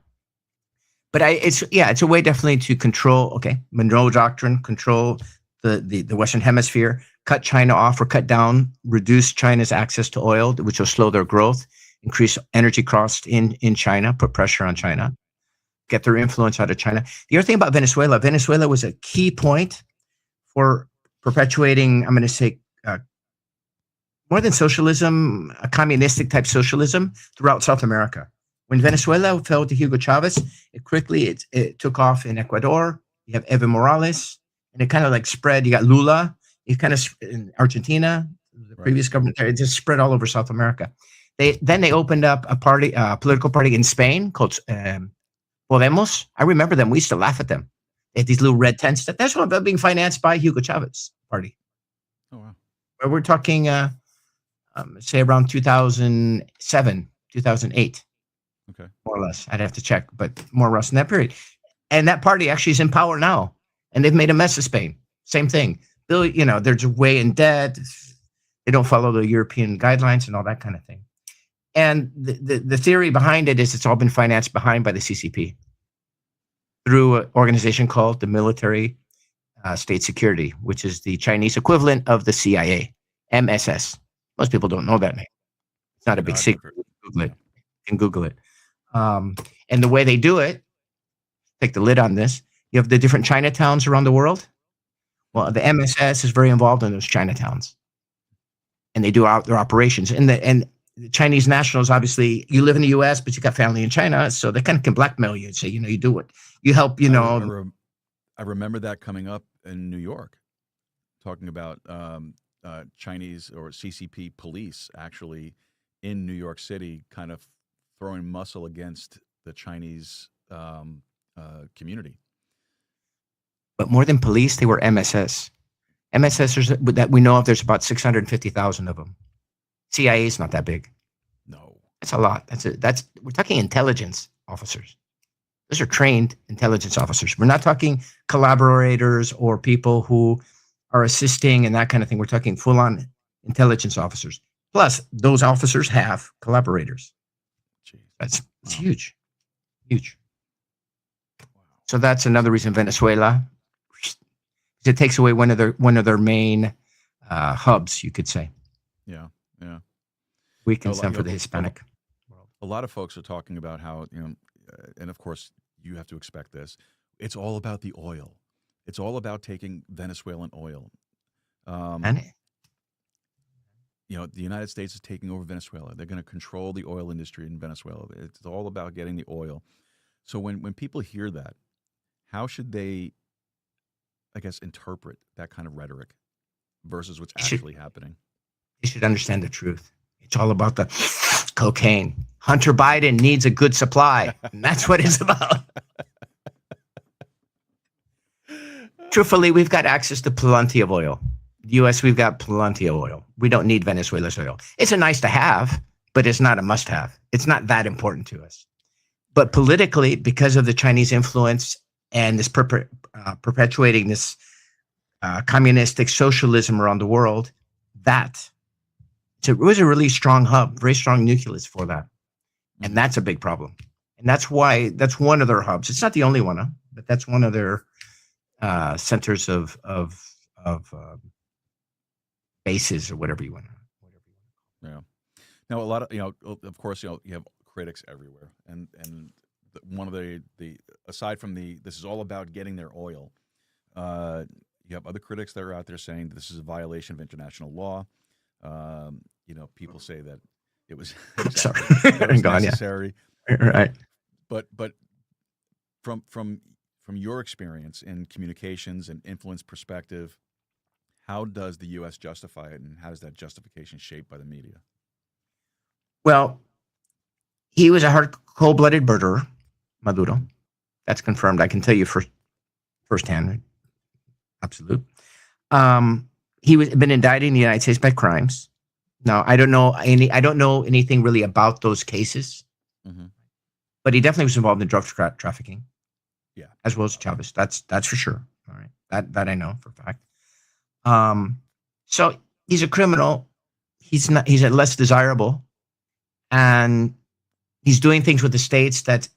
But it's a way definitely to control. Okay, Monroe Doctrine, control the Western Hemisphere, cut China off or cut down, reduce China's access to oil, which will slow their growth, increase energy costs in China, put pressure on China, get their influence out of China. The other thing about Venezuela was a key point for perpetuating, I'm going to say, more than socialism, a communistic type socialism throughout South America. When Venezuela fell to Hugo Chavez, it took off in Ecuador. You have Evo Morales, and it kind of like spread. You got Lula. It kind of in Argentina, the previous government there. It just spread all over South America. They opened up a political party in Spain called Podemos. I remember them. We used to laugh at them. They had these little red tents. That's what being financed by Hugo Chavez party. Oh wow! We're talking, say around 2007, 2008. Okay. More or less. I'd have to check, but more or less in that period. And that party actually is in power now, and they've made a mess of Spain. Same thing. They're way in debt. They don't follow the European guidelines and all that kind of thing. And the theory behind it is it's all been financed by the CCP through an organization called the Military State Security, which is the Chinese equivalent of the CIA, MSS. Most people don't know that name. It's not a big secret. Google it. You can Google it. And the way they do it, take the lid on this, you have the different Chinatowns around the world. Well, the MSS is very involved in those Chinatowns. And they do their operations. And the Chinese nationals, obviously, you live in the U.S., but you got family in China, so they kind of can blackmail you and say, you do what you help, I remember that coming up in New York, talking about Chinese or CCP police actually in New York City, kind of throwing muscle against the Chinese community. But more than police, they were MSS. MSS that we know of, there's about 650,000 of them. CIA is not that big. No, that's a lot. We're talking intelligence officers. Those are trained intelligence officers. We're not talking collaborators or people who are assisting and that kind of thing. We're talking full-on intelligence officers. Plus, those officers have collaborators. Jeez. It's huge, huge. Wow. So that's another reason Venezuela. It takes away one of their main hubs, you could say. Yeah. Weakens them for the Hispanic world. A lot of folks are talking about how, and of course you have to expect this. It's all about the oil. It's all about taking Venezuelan oil. The United States is taking over Venezuela. They're going to control the oil industry in Venezuela. It's all about getting the oil. So when people hear that, how should they, I guess, interpret that kind of rhetoric versus what's actually happening? You should understand the truth. It's all about the cocaine. Hunter Biden needs a good supply. And that's what it's about. Truthfully, we've got access to plenty of oil. The U.S., we've got plenty of oil. We don't need Venezuela's oil. It's a nice to have, but it's not a must have. It's not that important to us. But politically, because of the Chinese influence and this perpetuating this communistic socialism around the world, it was a really strong hub, very strong nucleus for that. And that's a big problem. And that's one of their hubs. It's not the only one, but that's one of their centers of bases or whatever you want. Yeah. Now, a lot of, of course, you have critics everywhere. And one of the aside from this is all about getting their oil. You have other critics that are out there saying this is a violation of international law. People say that it was necessary. Right. But from your experience in communications and influence perspective, how does the U.S. justify it, and how is that justification shaped by the media? Well, he was a cold-blooded murderer, Maduro, That's confirmed. I can tell you firsthand. Right? Absolute. He was been indicted in the United States by crimes. Now, I don't know anything really about those cases, Mhm. but he definitely was involved in drug trafficking, Yeah. as well as Chavez. That's for sure. All right, that I know for a fact. So he's a criminal. He's not. He's less desirable, and he's doing things with the states that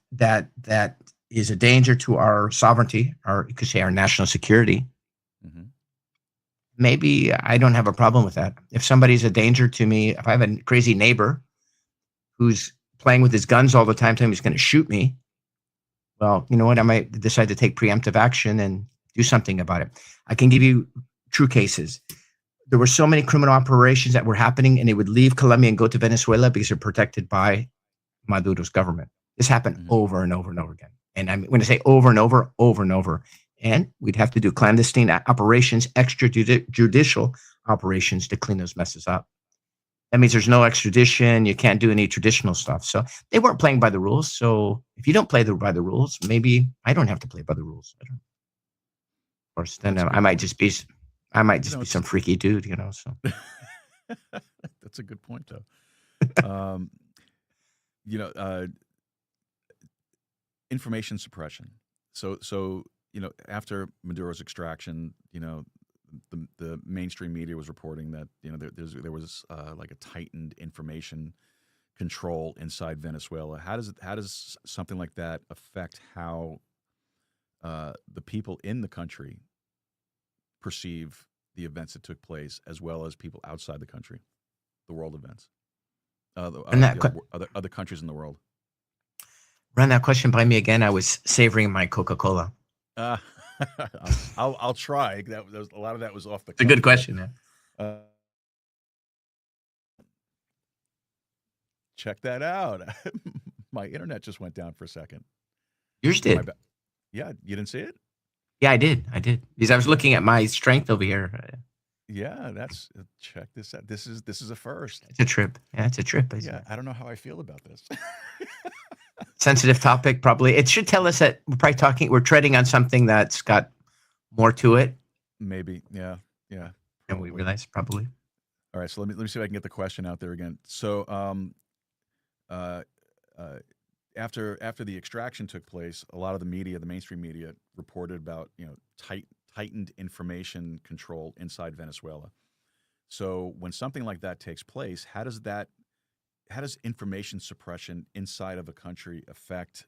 is a danger to our sovereignty, or you could say our national security. Mhm. Maybe I don't have a problem with that. If somebody's a danger to me, if I have a crazy neighbor who's playing with his guns all the time, telling me he's going to shoot me, well, you know what? I might decide to take preemptive action and do something about it. I can give you true cases. There were so many criminal operations that were happening, and they would leave Colombia and go to Venezuela because they're protected by Maduro's government. This happened Mhm. over and over and over again. And I'm going to say over and over, over and over. And we'd have to do clandestine operations, extrajudicial operations to clean those messes up. That means there's no extradition. You can't do any traditional stuff. So they weren't playing by the rules. So if you don't play by the rules, maybe I don't have to play by the rules. Of course, then That's a I good might point. just be, I might just be It's some freaky dude, So that's a good point, though. Um, information suppression. So after Maduro's extraction, the mainstream media was reporting that there was like a tightened information control inside Venezuela. How does something like that affect how the people in the country perceive the events that took place, as well as people outside the country, the world events, run that other countries in the world? run that question by me again. I was savoring my Coca-Cola. Uh, I'll try. That was a lot of that was off the It's a cuff. good question. Uh, check that out. My internet just went down for a second. Yours did. Yeah, you didn't see it? Yeah, I did. Because I was looking at my strength over here. Yeah, check this out. This is a first. It's a trip. Yeah, it's a trip. Yeah, I don't know how I feel about this. Sensitive topic, probably. It should tell us that we're treading on something that's got more to it. Maybe, yeah. And we realize, probably. All right, so let me see if I can get the question out there again. So, after the extraction took place, a lot of the media, the mainstream media, reported about tightened information control inside Venezuela. So when something like that takes place, how does information suppression inside of a country affect,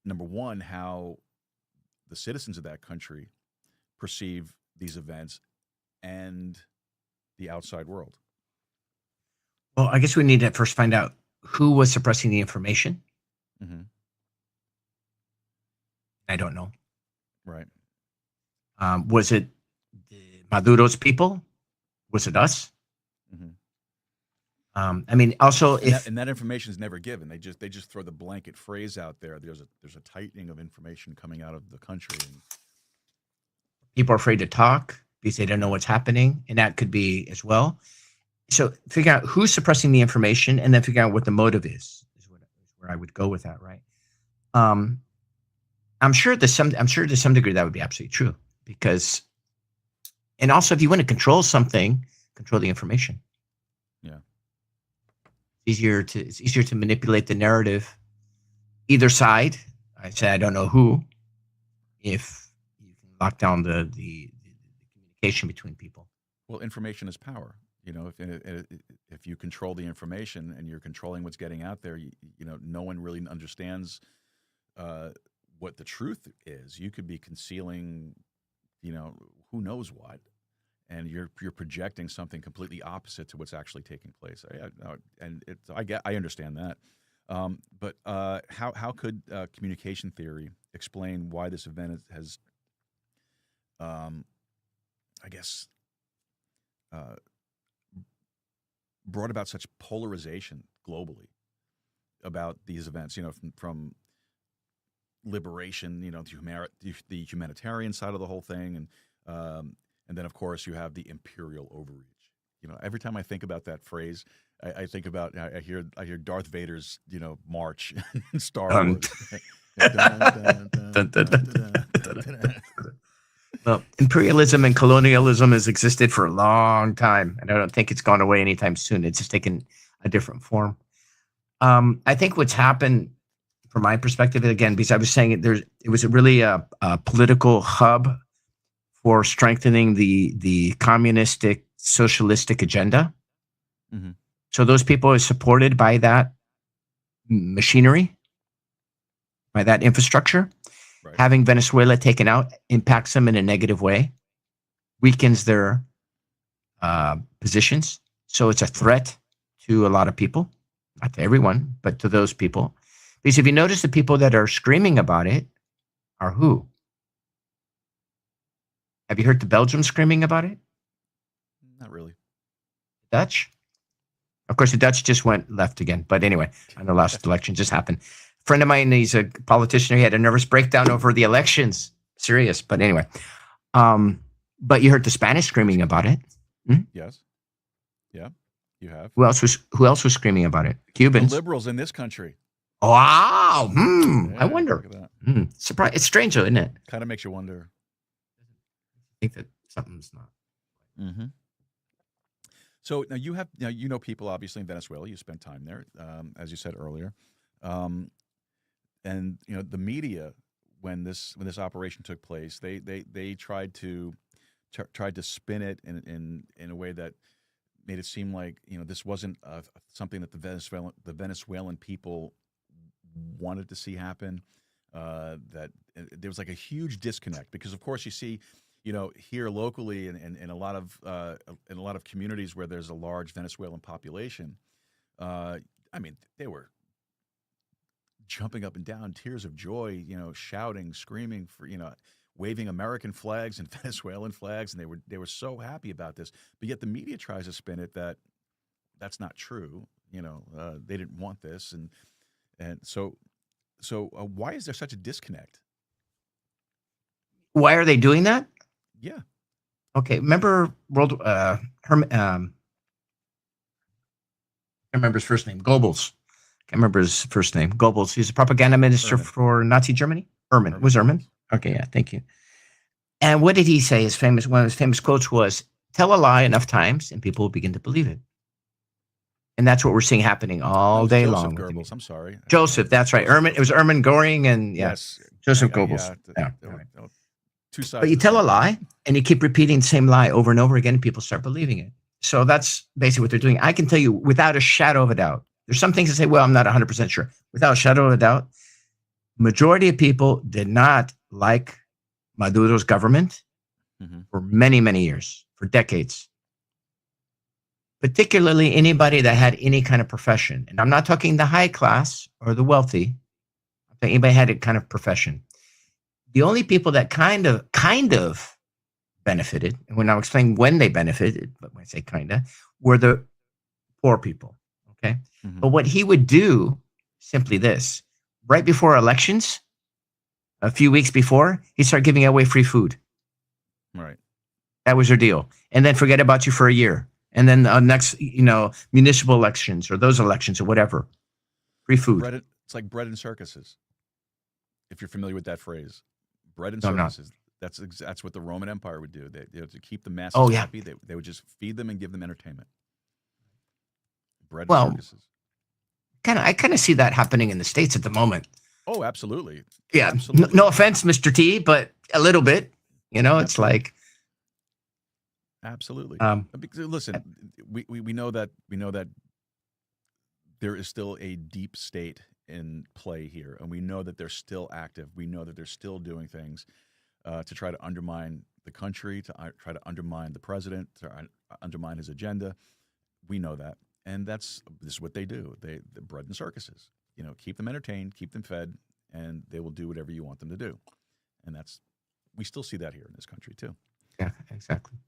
number one, how the citizens of that country perceive these events and the outside world? Well, I guess we need to first find out who was suppressing the information. Mm-hmm. I don't know. Right. Was it Maduro's people? Was it us? Mm-hmm. I mean, also, and that information is never given. They just throw the blanket phrase out there. There's a tightening of information coming out of the country, and people are afraid to talk because they don't know what's happening, and that could be as well. So figure out who's suppressing the information, and then figure out what the motive is where I would go with that, right? I'm sure to some degree that would be absolutely true, because, and also if you want to control something, control the information. Yeah, it's easier to manipulate the narrative, either side. I say I don't know who, if you can lock down the communication between people. Well, information is power. If you control the information and you're controlling what's getting out there, no one really understands what the truth is. You could be concealing, who knows what, and you're projecting something completely opposite to what's actually taking place. I understand that. But how could communication theory explain why this event has, I guess, brought about such polarization globally about these events? From liberation, the humanitarian side of the whole thing, and then of course you have the imperial overreach. Every time I think about that phrase, I think about I hear Darth Vader's march in Star Wars. Dun, dun, dun, dun, dun, dun. Well, imperialism and colonialism has existed for a long time, and I don't think it's gone away anytime soon. It's just taken a different form. I think what's happened, from my perspective, again, because I was saying it was really a political hub for strengthening the communistic socialistic agenda. Mm-hmm. So those people are supported by that machinery, by that infrastructure. Right. Having Venezuela taken out impacts them in a negative way, weakens their positions. So it's a threat to a lot of people, not to everyone, but to those people. Because if you notice, the people that are screaming about it are who? Have you heard the Belgium screaming about it? Not really. Dutch? Of course, the Dutch just went left again. But anyway, on the last election just happened. A friend of mine, he's a politician. He had a nervous breakdown over the elections. Serious. But anyway. But you heard the Spanish screaming about it. Yes. Yeah, you have. Who else was screaming about it? Cubans. The liberals in this country. Wow. Yeah, I wonder. Look at that. Surprise. It's strange, though, isn't it? Kind of makes you wonder. I think that something's not. Mm-hmm. So now you know people obviously in Venezuela. You spent time there, as you said earlier, and the media when this operation took place, they tried to spin it in a way that made it seem like this wasn't something that the Venezuelan people wanted to see happen. That there was like a huge disconnect because of course you see. Here locally in a lot of communities where there's a large Venezuelan population, they were jumping up and down, tears of joy, shouting, screaming for, waving American flags and Venezuelan flags, and they were so happy about this. But yet the media tries to spin it that that's not true. They didn't want this, and so why is there such a disconnect? Why are they doing that? Yeah. Okay. Remember I can't remember his first name. Goebbels. Can't remember his first name. Goebbels. He's a propaganda minister for Nazi Germany. Ehrman. Was Ehrman? Okay. Yeah. Thank you. And what did he say? One of his famous quotes was, "Tell a lie enough times, and people will begin to believe it." And that's what we're seeing happening all day long. Goebbels. I'm sorry. Joseph. That's right. Ehrman. It was Ehrman Goring and yes, Joseph Goebbels. Yeah. Two sides. But you tell a lie and you keep repeating the same lie over and over again, and people start believing it. So that's basically what they're doing. I can tell you without a shadow of a doubt, there's some things that say, well, I'm not 100% sure. Without a shadow of a doubt, majority of people did not like Maduro's government for many, many years, for decades. Particularly anybody that had any kind of profession. And I'm not talking the high class or the wealthy. I'm talking anybody had a kind of profession. The only people that kind of benefited, and when I'll explain when they benefited, but when I say kind of, were the poor people. Okay. But what he would do, simply this, right before elections, a few weeks before, he'd start giving away free food. Right. That was their deal. And then forget about you for a year. And then next, municipal elections or those elections or whatever, free food. It's like bread and circuses. If you're familiar with that phrase. Bread and circuses. That's what the Roman Empire would do. They to keep the masses happy, they would just feed them and give them entertainment. Bread and circuses. I kind of see that happening in the States at the moment. Oh, absolutely. Yeah. Absolutely. No offense, Mr. T, but a little bit. It's like. Absolutely. Listen, we know that there is still a deep state in play here, and we know that they're still active. We know that they're still doing things to try to undermine the country, to try to undermine the president, to undermine his agenda. We know that, and this is what they do. The bread and circuses. Keep them entertained, keep them fed, and they will do whatever you want them to do. And we still see that here in this country too. Yeah, exactly.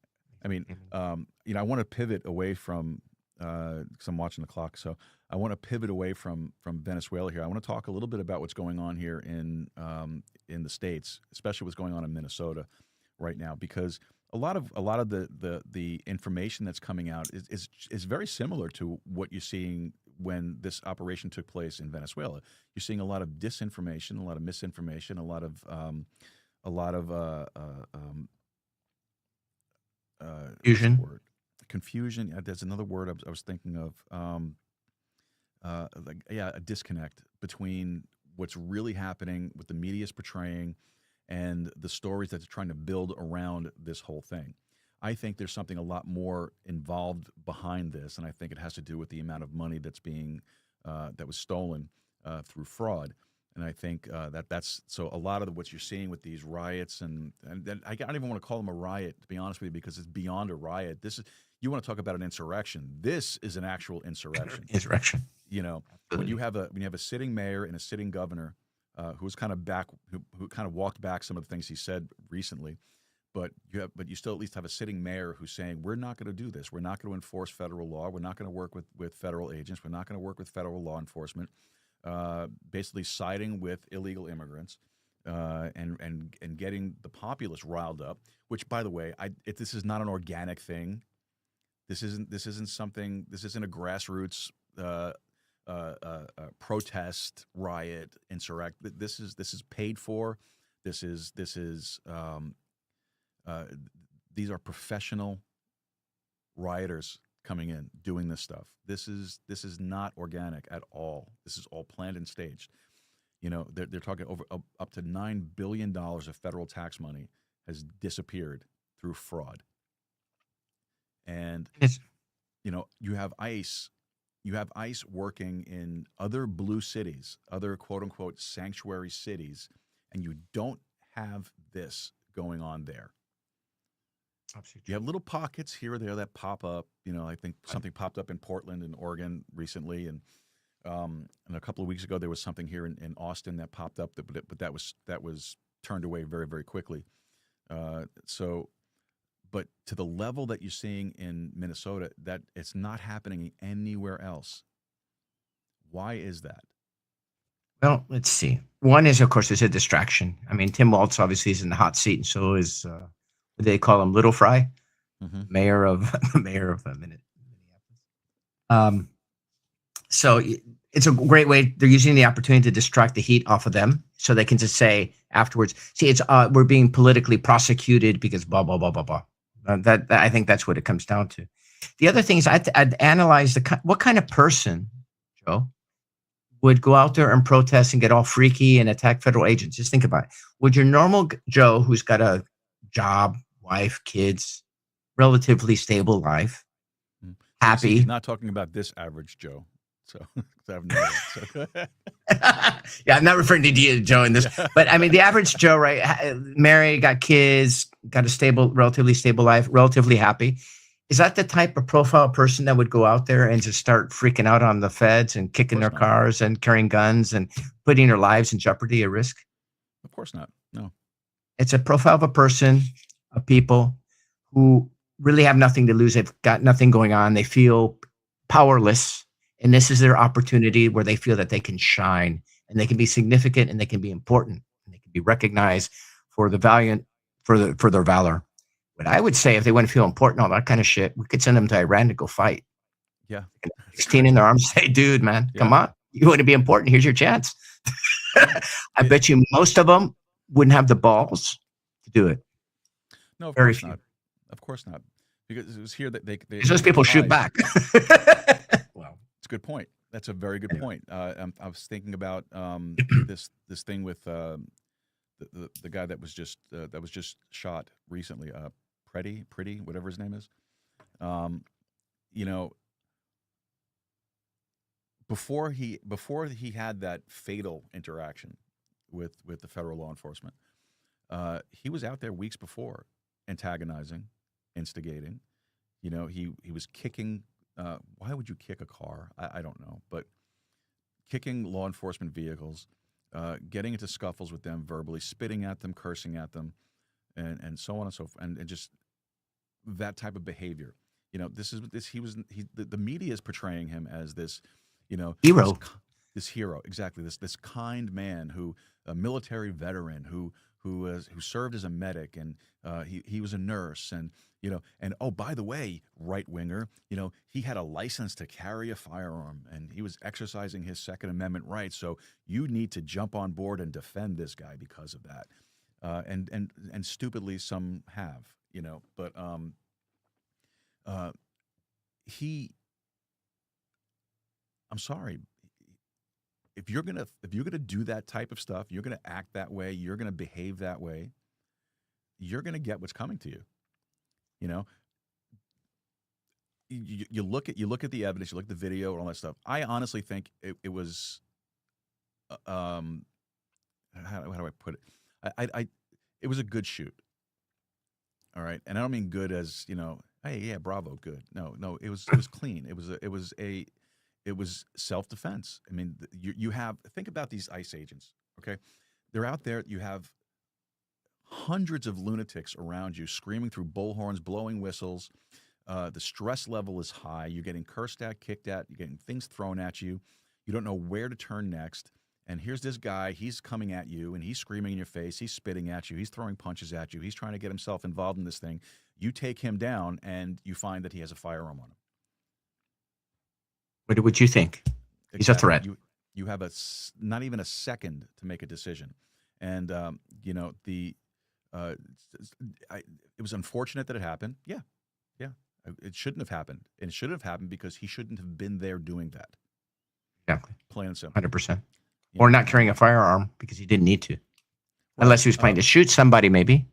I mean, I want to pivot away from because I'm watching the clock. So I want to pivot away from Venezuela here. I want to talk a little bit about what's going on here in the States, especially what's going on in Minnesota right now, because a lot of the information that's coming out is very similar to what you're seeing when this operation took place in Venezuela. You're seeing a lot of disinformation, a lot of misinformation, a lot of what's the Fusion. word? Confusion. There's another word I was thinking of. A disconnect between what's really happening, what the media is portraying, and the stories that they're trying to build around this whole thing. I think there's something a lot more involved behind this, and I think it has to do with the amount of money that was stolen through fraud. And I think that's so a lot of what you're seeing with these riots, and I don't even want to call them a riot, to be honest with you, because it's beyond a riot. You want to talk about an insurrection. This is an actual insurrection. Insurrection. When you have a sitting mayor and a sitting governor who kind of walked back some of the things he said recently, but you still at least have a sitting mayor who's saying, we're not going to do this. We're not going to enforce federal law. We're not going to work with federal agents. We're not going to work with federal law enforcement. Basically siding with illegal immigrants and getting the populace riled up. Which, by the way, this is not an organic thing. This isn't something. This isn't a grassroots protest, riot, insurrect. This is paid for. These are professional rioters coming in doing this stuff. This is not organic at all. This is all planned and staged. They're talking over up to $9 billion of federal tax money has disappeared through fraud. And you have ICE. You have ICE working in other blue cities, other quote unquote sanctuary cities, and you don't have this going on there. Absolutely. You have little pockets here or there that pop up. I think something popped up in Portland and Oregon recently, and a couple of weeks ago there was something here in Austin that popped up, but that was turned away very, very quickly. But to the level that you're seeing in Minnesota, that it's not happening anywhere else. Why is that? Well, let's see. One is, of course, there's a distraction. I mean, Tim Walz obviously is in the hot seat, and so is what they call him, Little Fry, mayor of Minneapolis. So it's a great way. They're using the opportunity to distract the heat off of them, so they can just say afterwards, "See, it's we're being politically prosecuted because blah blah blah blah blah." I think that's what it comes down to. The other thing is I'd analyze what kind of person, Joe, would go out there and protest and get all freaky and attack federal agents. Just think about it. Would your normal Joe, who's got a job, wife, kids, relatively stable life, happy? He's not talking about this average Joe. So I have no idea. Yeah, I'm not referring to you, Joe, in this, but I mean the average Joe, right? Married, got kids, got a relatively stable life, relatively happy. Is that the type of profile person that would go out there and just start freaking out on the feds and kicking their cars and carrying guns and putting their lives in jeopardy or risk? Of course not. No. It's a profile of a person, of people who really have nothing to lose. They've got nothing going on. They feel powerless. And this is their opportunity where they feel that they can shine and they can be significant and they can be important and they can be recognized for the for their valor. What I would say, if they want to feel important, all that kind of shit, we could send them to Iran to go fight. Yeah. 16 in their arms, say, dude, man, come on. You want to be important. Here's your chance. I bet you most of them wouldn't have the balls to do it. No, very few. Not. Of course not. Because it was here that they those people shoot back. Well, it's a good point. That's a very good point. I was thinking about this thing with the guy that was just shot recently, Pretty, whatever his name is. Before he had that fatal interaction with the federal law enforcement, he was out there weeks before, antagonizing, instigating. He was kicking. Why would you kick a car? I don't know, but kicking law enforcement vehicles, getting into scuffles with them verbally, spitting at them, cursing at them, and so on and so forth, and just that type of behavior. The media is portraying him as this, hero. this hero, exactly, this kind man who, a military veteran who served as a medic, and he was a nurse, and and oh, by the way, right winger, he had a license to carry a firearm, and he was exercising his Second Amendment rights. So you need to jump on board and defend this guy because of that. And stupidly some have, but he. I'm sorry. If you're gonna do that type of stuff, you're gonna act that way, you're gonna behave that way, you're gonna get what's coming to you. You look at the evidence, you look at the video and all that stuff. I honestly think it was, how do I put it? It was a good shoot. All right, and I don't mean good as hey, yeah, bravo, good. No, it was clean. It was self-defense. I mean, you have, think about these ICE agents, okay? They're out there. You have hundreds of lunatics around you screaming through bullhorns, blowing whistles. The stress level is high. You're getting cursed at, kicked at. You're getting things thrown at you. You don't know where to turn next. And here's this guy. He's coming at you, and he's screaming in your face. He's spitting at you. He's throwing punches at you. He's trying to get himself involved in this thing. You take him down, and you find that he has a firearm on him. What would you think? Exactly. He's a threat. You have not even a second to make a decision, and it was unfortunate that it happened. Yeah, it shouldn't have happened, and it should have happened because he shouldn't have been there doing that. Exactly. Plain and simple. 100%. Or not carrying a firearm because he didn't need to, unless he was planning to shoot somebody, maybe.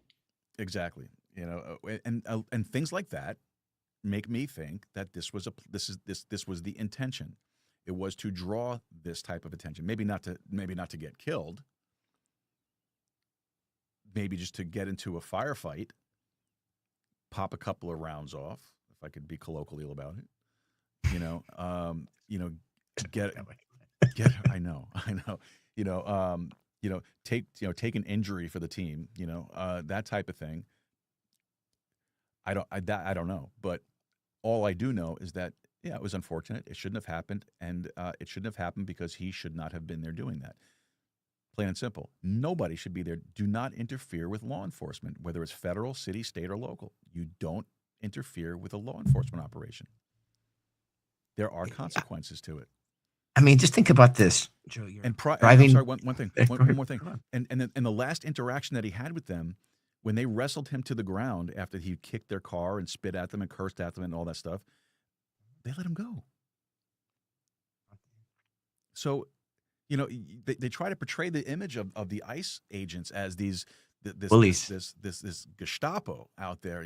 Exactly. And things like that make me think that this was the intention. It was to draw this type of attention. Maybe not to get killed. Maybe just to get into a firefight, pop a couple of rounds off, if I could be colloquial about it. Get I know. Take an injury for the team, that type of thing. I don't know, but all I do know is that, it was unfortunate. It shouldn't have happened, and it shouldn't have happened because he should not have been there doing that. Plain and simple. Nobody should be there. Do not interfere with law enforcement, whether it's federal, city, state, or local. You don't interfere with a law enforcement operation. There are consequences to it. I mean, just think about this, Joe. And driving. I'm sorry, one thing, one more thing. And the last interaction that he had with them, when they wrestled him to the ground after he kicked their car and spit at them and cursed at them and all that stuff, they let him go. So, they try to portray the image of the ICE agents as this Gestapo out there,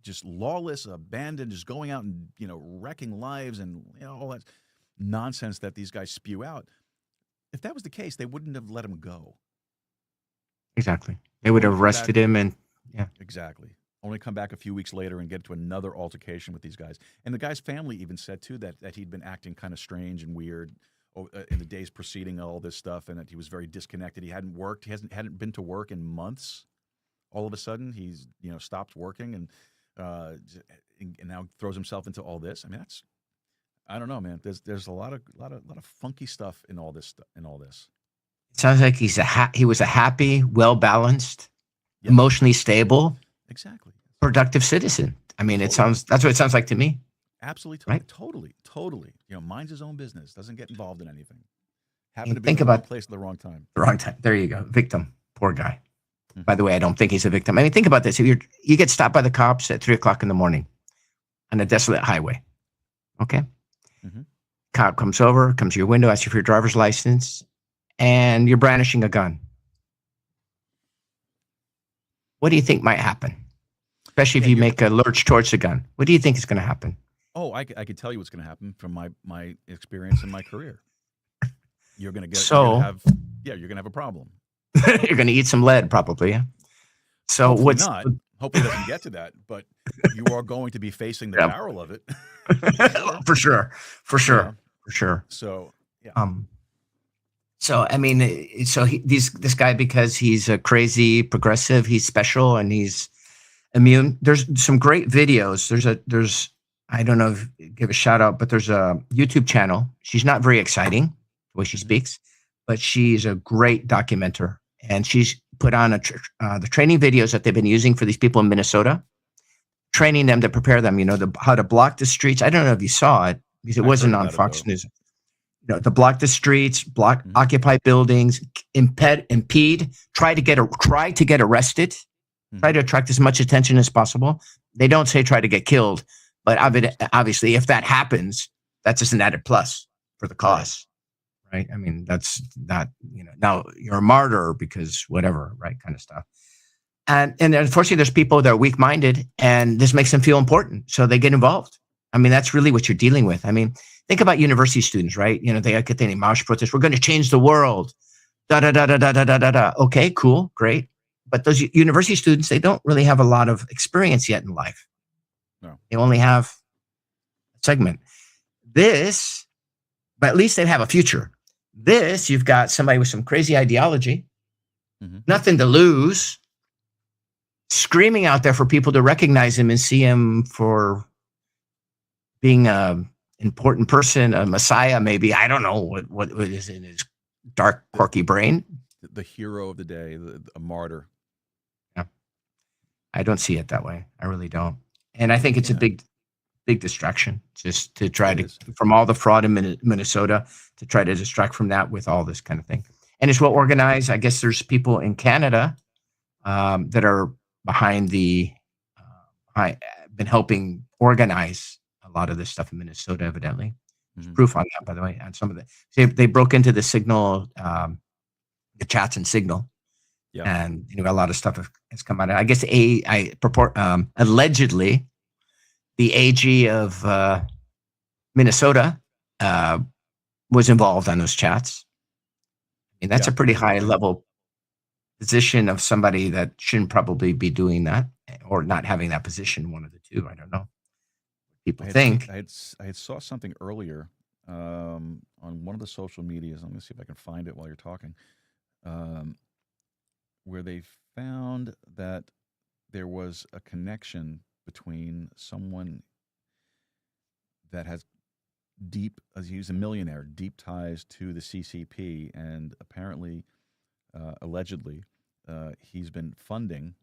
just lawless, abandoned, just going out and wrecking lives and all that nonsense that these guys spew out. If that was the case, they wouldn't have let him go. Exactly. They would have arrested him, and exactly. Only come back a few weeks later and get to another altercation with these guys. And the guy's family even said too that he'd been acting kind of strange and weird in the days preceding all this stuff, and that he was very disconnected. He hadn't worked. He hadn't been to work in months. All of a sudden, he's stopped working and now throws himself into all this. I mean, I don't know, man. There's a lot of funky stuff in all this. It sounds like he was a happy, well balanced, emotionally stable, exactly, productive citizen. I mean, that's what it sounds like to me. Absolutely, right? Totally. Minds his own business, doesn't get involved in anything. Happened to be in the wrong place at the wrong time. The wrong time. There you go. Victim. Poor guy. Mm-hmm. By the way, I don't think he's a victim. I mean, think about this. If you get stopped by the cops at 3:00 in the morning on a desolate highway, okay? Mm-hmm. Cop comes to your window, asks you for your driver's license, and you're brandishing a gun. What do you think might happen? Especially if you make a lurch towards the gun. What do you think is going to happen? Oh, I could tell you what's going to happen from my experience in my career. You're going to you're going to have a problem. You're going to eat some lead, probably. Yeah. So hopefully not. Hopefully it doesn't get to that, but you are going to be facing the barrel of it. For sure. So yeah. So I mean, this guy, because he's a crazy progressive, he's special and he's immune. There's some great videos. There's I don't know if give a shout out, but there's a YouTube channel. She's not very exciting. the way she Hmm. speaks, but she's a great documenter. And she's put on the training videos that they've been using for these people in Minnesota, training them to prepare them, how to block the streets. I don't know if you saw it because it I heard wasn't on about it Fox though. News. To block the streets, block Hmm. occupy buildings, impede, try to get arrested, try Hmm. to attract as much attention as possible. They don't say try to get killed, but obviously, if that happens, that's just an added plus for the Right. cause, right? I mean, that's not, now you're a martyr because whatever, right? Kind of stuff. And unfortunately, there's people that are weak minded, and this makes them feel important, so they get involved. I mean, that's really what you're dealing with. I mean, think about university students, right? They get any march protest. We're going to change the world. Da da da da da da da da da. Okay, cool, great. But those university students, they don't really have a lot of experience yet in life. No. They only have a segment. This, but at least they have a future. This, you've got somebody with some crazy ideology, Hmm. nothing to lose, screaming out there for people to recognize him and see him for being a important person, a messiah, maybe. I don't know what is in his dark, The, quirky brain. the hero of the day, a martyr. Yeah, I don't see it that way. I really don't. And I think it's a Yeah, big distraction just to try it to, is. from all the fraud in Minnesota, to try to distract from that with all this kind of thing. And it's well organized. I guess there's people in Canada that are behind been helping organize a lot of this stuff in Minnesota, evidently. There's Hmm. proof on that, by the way, on some of the, they broke into the Signal, the chats and Signal, Yeah. and a lot of stuff has come out. I guess allegedly the AG of Minnesota uh, was involved on those chats. I mean, that's Yeah. a pretty That's high right. level position of somebody that shouldn't probably be doing that or not having that position. One of the two. I don't know. People I had seen. think. I had saw something earlier on one of the social medias. I'm going to see if I can find it while you're talking. Um, where they found that there was a connection between someone that has deep, as he's a millionaire, deep ties to the CCP, and apparently, allegedly, he's been funding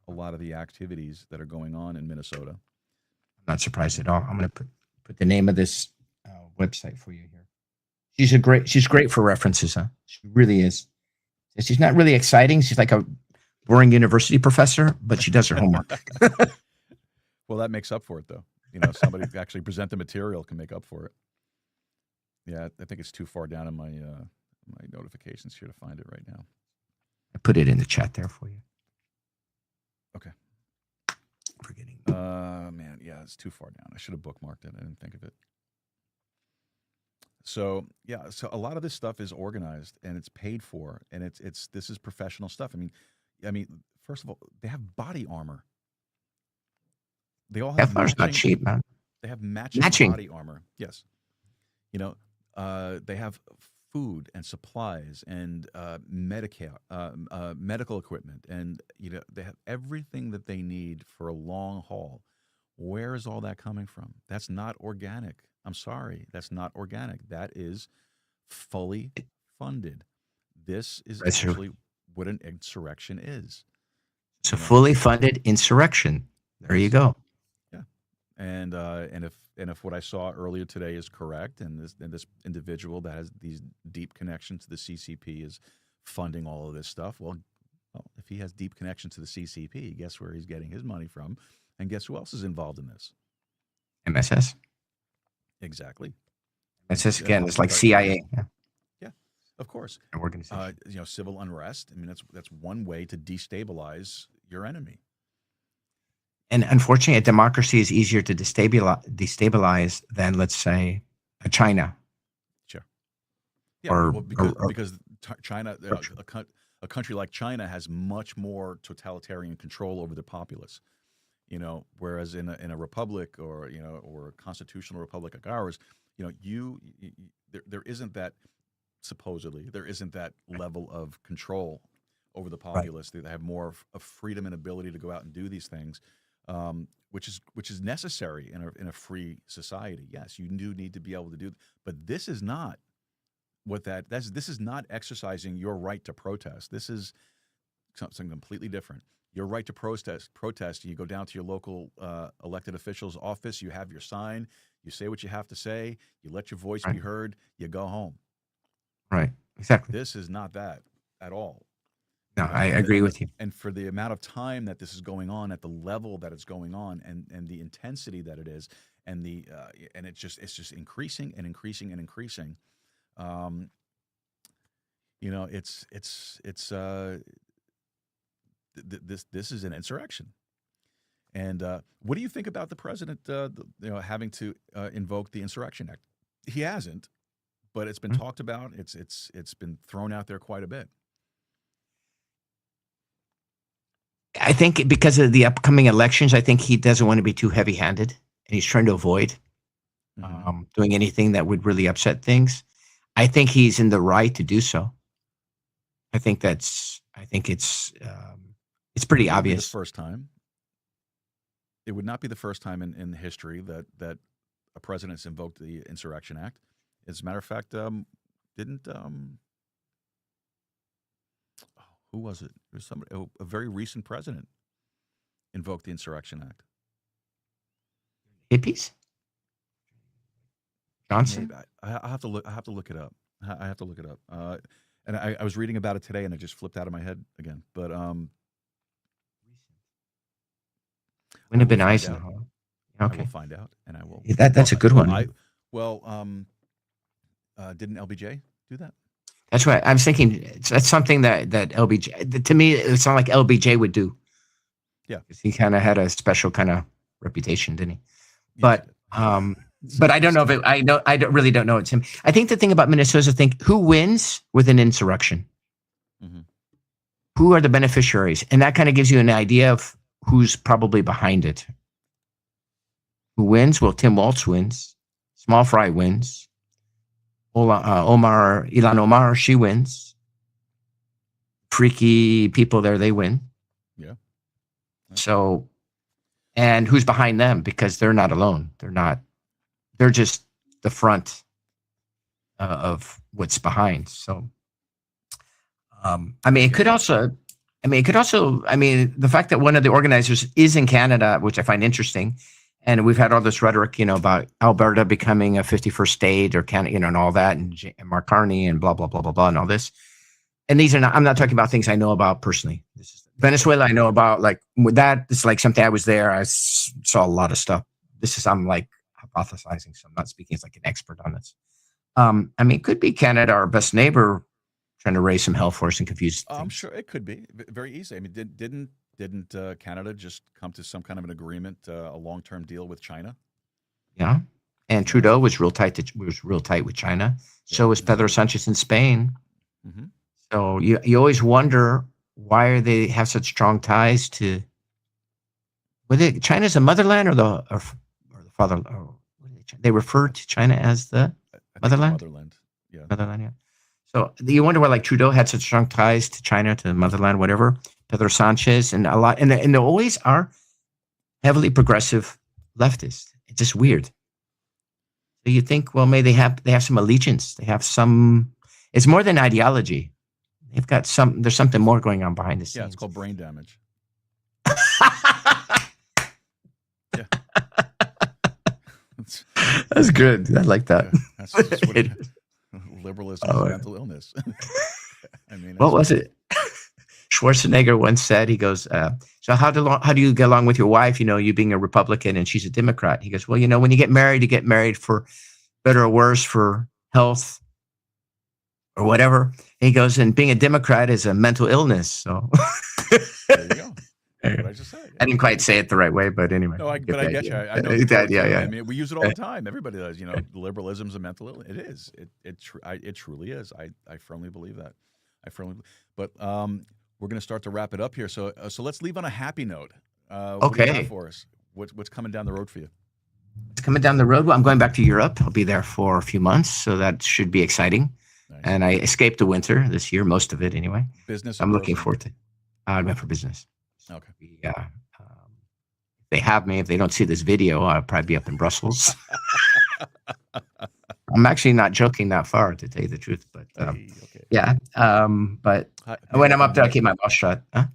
a lot of the activities that are going on in Minnesota. I'm not surprised at all. I'm going to put the name of this website for you here. She's great for references, huh? She really is. She's not really exciting. She's like a boring university professor, but she does her homework. Well, that makes up for it, though. Somebody who actually present the material can make up for it. Yeah, I think it's too far down in my notifications here to find it right now. I put it in the chat there for you. Okay. Forgetting. Man, yeah, it's too far down. I should have bookmarked it. I didn't think of it. So yeah, so a lot of this stuff is organized and it's paid for, and this is professional stuff. I mean, first of all, they have body armor. They all have Kevlar's not matching. cheap, man. They have matching Matching. body armor. Yes, you know, they have food and supplies and medical equipment, and they have everything that they need for a long haul. Where is all that coming from? That's not organic. I'm sorry, that's not organic. That is fully funded. This is That's true. actually what an insurrection is. It's a You know, fully funded insurrection. There you yes, go. yeah. And if what I saw earlier today is correct, and this individual that has these deep connections to the CCP is funding all of this stuff, well, if he has deep connections to the CCP, guess where he's getting his money from, and guess who else is involved in this? MSS. Exactly. MSS again. It's like CIA. Yeah. Yeah, of course. Organization. Civil unrest. I mean, that's one way to destabilize your enemy. And unfortunately, a democracy is easier to destabilize than, let's say, a China. Sure. Yeah. Or because China, a country like China has much more totalitarian control over the populace. Whereas in a republic or a constitutional republic like ours, there isn't that, supposedly there isn't that level of control over the right. populace. They have more of freedom and ability to go out and do these things, which is necessary in a free society. Yes, you do need to be able to do, but this is not this is not exercising your right to protest. This is something completely different. Your right to protest. You go down to your local elected official's office. You have your sign. You say what you have to say. You let your voice be heard. You go home. Right. Exactly. This is not that at all. No, I agree with you. And for the amount of time that this is going on, at the level that it's going on, and the intensity that it is, and it's just increasing and increasing and increasing. This is an insurrection. And what do you think about the president, having to invoke the Insurrection Act? He hasn't, but it's been talked about. It's been thrown out there quite a bit. I think because of the upcoming elections, I think he doesn't want to be too heavy-handed, and he's trying to avoid doing anything that would really upset things. I think he's in the right to do so. I think it's pretty obvious. The first time. It would not be the first time in history that a president's invoked the Insurrection Act. As a matter of fact, who was it? There's somebody, a very recent president invoked the Insurrection Act. Hippies? Johnson? I have to look it up. I have to look it up. And I was reading about it today, and it just flipped out of my head again. But wouldn't have been Eisenhower. Okay, I will find out, and I will. That's a good one. Didn't LBJ do that? That's right. I'm thinking that's something that LBJ. To me, it's not like LBJ would do. Yeah, he kind of had a special kind of reputation, didn't he? But I don't know if I really don't know it's him. I think the thing about Minnesota, who wins with an insurrection? Mm-hmm. Who are the beneficiaries? And that kind of gives you an idea of who's probably behind it. Who wins? Well, Tim Walz wins. Small Fry wins. Ilhan Omar, she wins. Freaky people there, they win. Yeah. So, and who's behind them? Because they're not alone. They're just the front of what's behind. So, it could also, the fact that one of the organizers is in Canada, which I find interesting. And we've had all this rhetoric, about Alberta becoming a 51st state or Canada, and all that, and Mark Carney and blah, blah, blah, blah, blah, and all this. And these are not, I'm not talking about things I know about personally. Venezuela, I know about, like, with that, it's like something I was there. I saw a lot of stuff. I'm like hypothesizing, so I'm not speaking as like an expert on this. It could be Canada, our best neighbor, trying to raise some hell for us and confuse things. I'm sure it could be very easy. Didn't Canada just come to some kind of an agreement, a long-term deal with China? Yeah, and Trudeau was real tight with China. So was Pedro Sanchez in Spain. Mm-hmm. So you always wonder why they have such strong ties to. Whether China's a motherland or the father, or they refer to China as the motherland. Motherland, yeah. Motherland, yeah. So you wonder why, like, Trudeau had such strong ties to China, to the motherland, whatever. Pedro Sanchez and a lot, and they always are heavily progressive leftists. It's just weird. So you think, well, maybe they have some allegiance. They have some. It's more than ideology. They've got some. There's something more going on behind the scenes. Yeah, it's called brain damage. Yeah, that's good. I like that. Yeah, that's what liberalism is mental illness. What was it? Schwarzenegger once said, he goes, so how do you get along with your wife, you being a Republican and she's a Democrat? He goes, well, when you get married for better or worse, for health or whatever. And he goes, and being a Democrat is a mental illness. So there you go. What I just said. Yeah. I didn't quite say it the right way, but anyway. No, I get you. I know. Yeah. We use it all the time. Everybody does. Liberalism's a mental illness. It is. It truly is. I firmly believe that. But we're going to start to wrap it up here. So let's leave on a happy note. What do you got for us? What's coming down the road for you? It's coming down the road. Well, I'm going back to Europe. I'll be there for a few months, so that should be exciting. Nice. And I escaped the winter this year, most of it anyway. Business. I'm looking forward to it. I went for business. Okay. If they have me, if they don't see this video, I'll probably be up in Brussels. I'm actually not joking that far, to tell you the truth. But Okay. yeah. But Maybe when I I'm can up there, I limit- keep my mouth shut. Huh?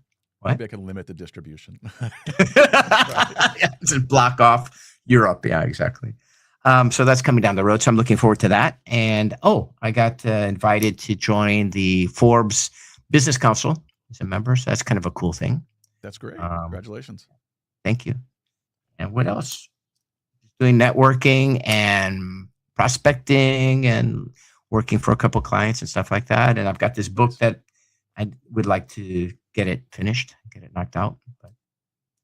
What? Maybe I can limit the distribution. Yeah, just block off Europe. Yeah, exactly. So that's coming down the road. So I'm looking forward to that. And I got invited to join the Forbes Business Council as a member. So that's kind of a cool thing. That's great. Um, Congratulations. Thank you. And what else? Doing networking and prospecting and working for a couple clients and stuff like that. And I've got this book that I would like to get it finished, get it knocked out. But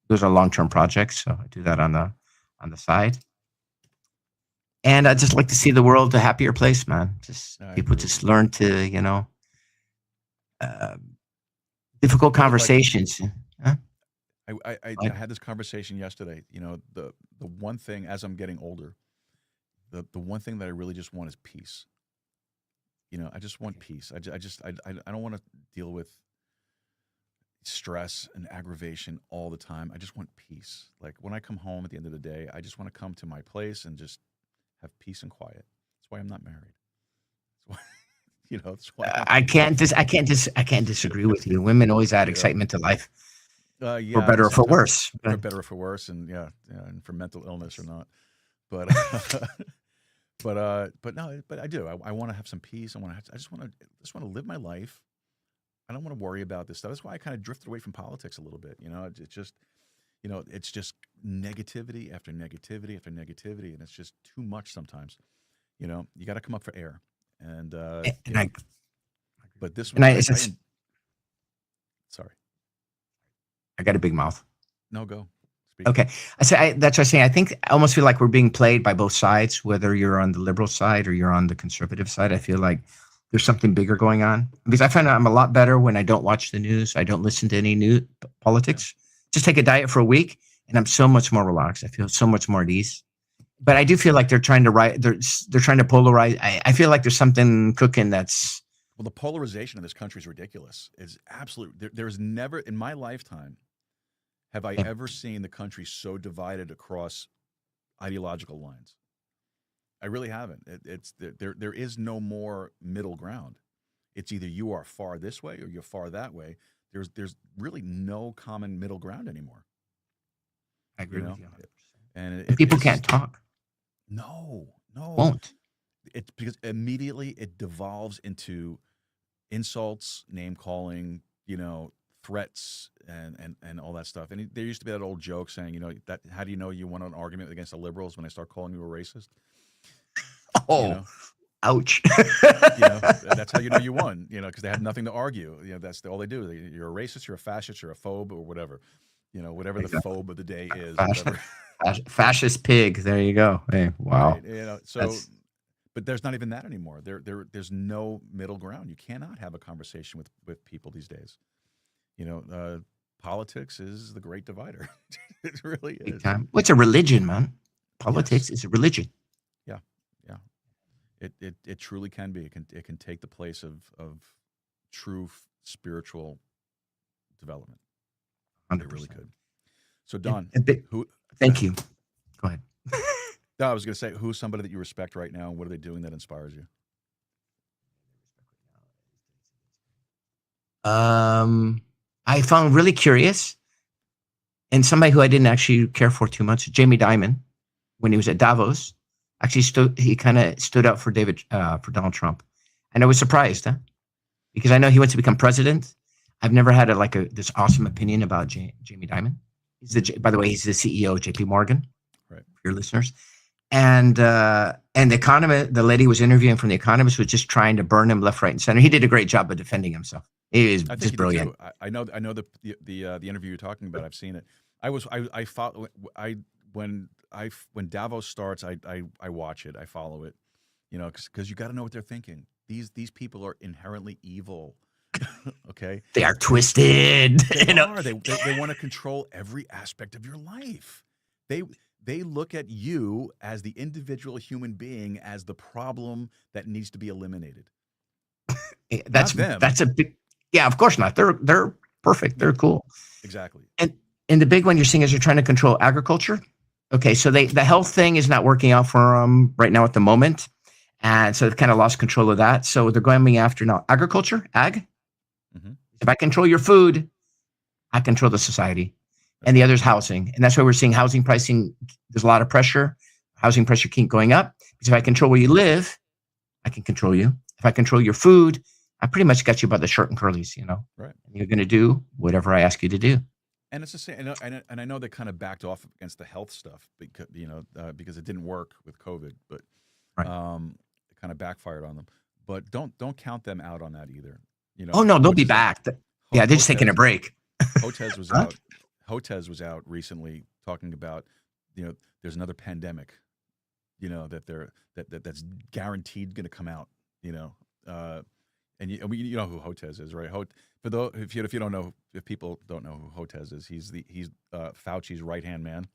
those are long-term projects, so I do that on the side. And I just like to see the world a happier place, man. Just people just learn to, difficult conversations. I had this conversation yesterday. The one thing, as I'm getting older, the one thing that I really just want is peace. I just want peace. I don't want to deal with stress and aggravation all the time. I just want peace. Like when I come home at the end of the day, I just want to come to my place and just have peace and quiet. That's why I'm not married. That's why, that's why I can't disagree with you. Women always add excitement to life, yeah, for better or for worse. for better or for worse, and and for mental illness or not. But but I do. I want to have some peace. I just want to live my life. I don't want to worry about this stuff. That's why I kind of drifted away from politics a little bit. It's just it's just negativity after negativity after negativity, and it's just too much sometimes. You got to come up for air. And but this one, sorry, I got a big mouth. No, go. Speak. Okay, that's what I'm saying. I think I almost feel like we're being played by both sides, whether you're on the liberal side or you're on the conservative side. I feel like there's something bigger going on because I find I'm a lot better when I don't watch the news. I don't listen to any new politics. Yeah. Just take a diet for a week, and I'm so much more relaxed. I feel so much more at ease. But I do feel like they're trying to they're trying to polarize. I feel like there's something cooking that's. Well, the polarization of this country is ridiculous. It's absolute. There's never in my lifetime have I ever seen the country so divided across ideological lines. I really haven't. There is no more middle ground. It's either you are far this way or you're far that way. There's really no common middle ground anymore. I agree with you. And people can't talk. No. Won't. It's because immediately it devolves into insults, name calling, threats, and all that stuff. And there used to be that old joke saying, that how do you know you won an argument against the liberals when I start calling you a racist? Oh, ouch. That's how you know you won. Because they had nothing to argue. That's all they do. You're a racist, you're a fascist, you're a phobe, or whatever. Whatever the phobe of the day is. Fascist pig. There you go. Hey, wow. Right, but there's not even that anymore. There's no middle ground. You cannot have a conversation with people these days. Politics is the great divider. It really is. Big time. Well, it's a religion, man. Politics is a religion. Yeah. It truly can be. It can take the place of true spiritual development. 100%. It really could. So Don, thank you. Go ahead. No, I was going to say, who's somebody that you respect right now, and what are they doing that inspires you? I found really curious, and somebody who I didn't actually care for too much, Jamie Dimon, when he was at Davos, actually he kind of stood up for for Donald Trump, and I was surprised, because I know he went to become president. I've never had this awesome opinion about Jamie Dimon. By the way, he's the CEO of JP Morgan, right? For your listeners. And the Economist, the lady was interviewing from the Economist, was just trying to burn him left, right, and center. He did a great job of defending himself. He is just brilliant. I know the interview you're talking about. I've seen it. When Davos starts, I watch it. I follow it. Because you got to know what they're thinking. These people are inherently evil. Okay, they are twisted. They want to control every aspect of your life. They look at you as the individual human being as the problem that needs to be eliminated. That's a big. Yeah, of course not. They're perfect. They're cool. Exactly. And the big one you're seeing is they're trying to control agriculture. Okay, so the health thing is not working out for them right now at the moment. And so they've kind of lost control of that. So they're going after now agriculture, ag. Mhm. If I control your food, I control the society. And the other is housing. And that's why we're seeing housing pricing. There's a lot of pressure. Housing pressure keep going up. Because if I control where you live, I can control you. If I control your food, I pretty much got you by the short and curlies, Right. And you're going to do whatever I ask you to do. And it's the same. And I know they kind of backed off against the health stuff because it didn't work with COVID, but Right. it kind of backfired on them. But don't count them out on that either. Oh no, they'll be back. Yeah, they're just taking a break. Hotez was out. Hotez was out recently talking about, there's another pandemic, that's guaranteed going to come out, and you know who Hotez is, right? For those if you don't know, if people don't know who Hotez is, he's Fauci's right hand man.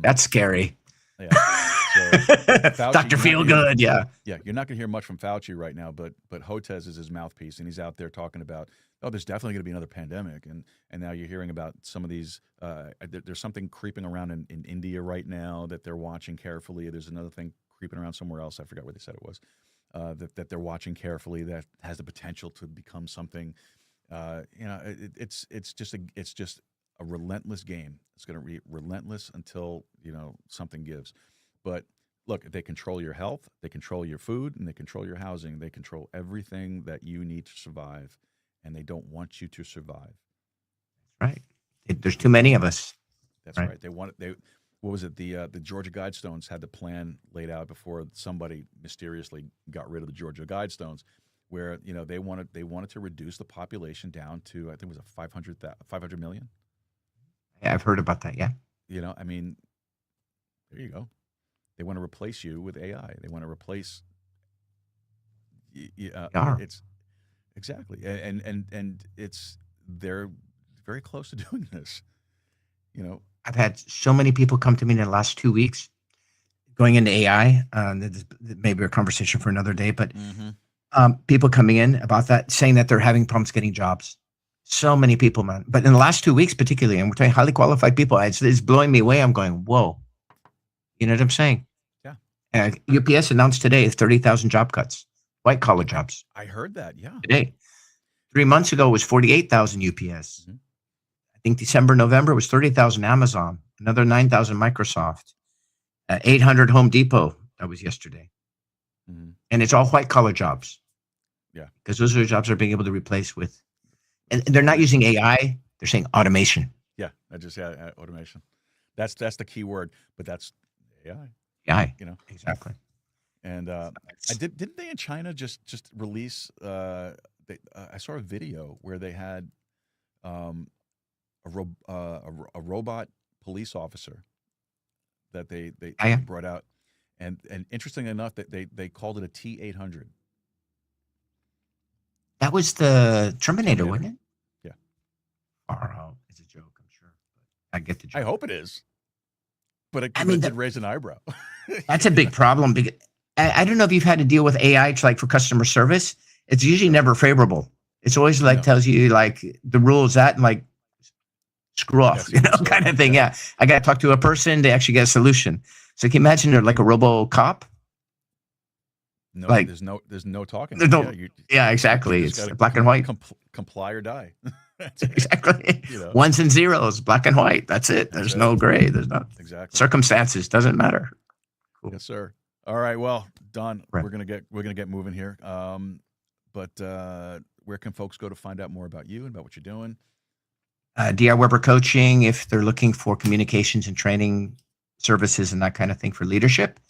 That's scary. Yeah. So, Fauci, Dr. Feelgood, yeah. Yeah, you're not going to hear much from Fauci right now, but Hotez is his mouthpiece, and he's out there talking about, there's definitely going to be another pandemic, and now you're hearing about some of these. There's something creeping around in India right now that they're watching carefully. There's another thing creeping around somewhere else. I forgot where they said it was. That they're watching carefully. That has the potential to become something. It's just a relentless game. It's going to be relentless until something gives. But look, if they control your health, they control your food, and they control your housing. They control everything that you need to survive, and they don't want you to survive. Right. There's too many of us. That's right. What was it? The Georgia Guidestones had the plan laid out before somebody mysteriously got rid of the Georgia Guidestones, where they wanted to reduce the population down to, I think it was 500 million. Yeah, I've heard about that. Yeah. I mean, there you go. They want to replace you with AI. They want to replace. It's exactly, and they're very close to doing this. I've had so many people come to me in the last 2 weeks going into AI. Maybe a conversation for another day, but people coming in about that, saying that they're having problems getting jobs. So many people, man. But in the last 2 weeks, particularly, and we're talking highly qualified people, it's blowing me away. I'm going, whoa. You know what I'm saying? Yeah. UPS announced today 30,000 job cuts, white collar jobs. I heard that. Yeah. Today. 3 months ago, it was 48,000 UPS. I think December, November was 30,000 Amazon, another 9,000 Microsoft, 800 Home Depot. That was yesterday. And it's all white collar jobs. Yeah. Because those are the jobs they're being able to replace with. And they're not using AI. They're saying automation. Yeah. Automation. That's the key word, but that's AI. AI. Exactly. And didn't they in China just release? I saw a video where they had a robot police officer that they brought out, and interesting enough that they called it a T-800. That was the Terminator, wasn't it? Yeah. Far out. It's a joke, I'm sure. But I get the joke. I hope it is. But it did raise an eyebrow. That's a big problem. Because I don't know if you've had to deal with AI for customer service. It's usually never favorable. It's always tells you the rules that and screw off, kind of thing. Yeah. I got to talk to a person to actually get a solution. So can you imagine they're like a RoboCop? No, there's no talking. Yeah, exactly. It's black and white. Comply or die. Exactly. Ones and zeros, black and white. That's it. There's no gray. There's no circumstances. Doesn't matter. Cool. Yes, sir. All right. Well, Don, we're gonna get moving here. But where can folks go to find out more about you and about what you're doing? DR Weber Coaching, if they're looking for communications and training services and that kind of thing for leadership.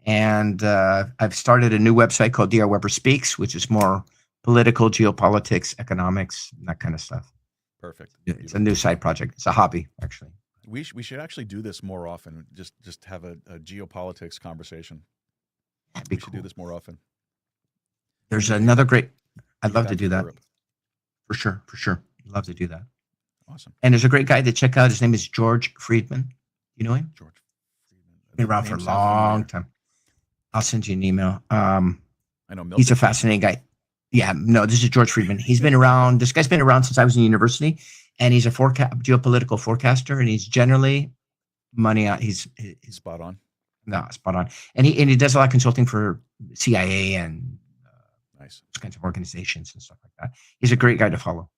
And I've started a new website called DR Weber Speaks, which is more political, geopolitics, economics, and that kind of stuff. Perfect. It's a new side project. It's a hobby, actually. We should actually do this more often. Just have a geopolitics conversation. We should do this more often. There's another great. I'd love to do that. For sure. Love to do that. Awesome. And there's a great guy to check out. His name is George Friedman. You know him? George Friedman. Been around for a long time. I'll send you an email. I know. He's a fascinating guy. Yeah, no, this is George Friedman. He's been around. This guy's been around since I was in university, and he's a geopolitical forecaster, and he's generally money out. He's spot on. No, spot on. And he does a lot of consulting for CIA and Nice. those kinds of organizations and stuff like that. He's a great guy to follow.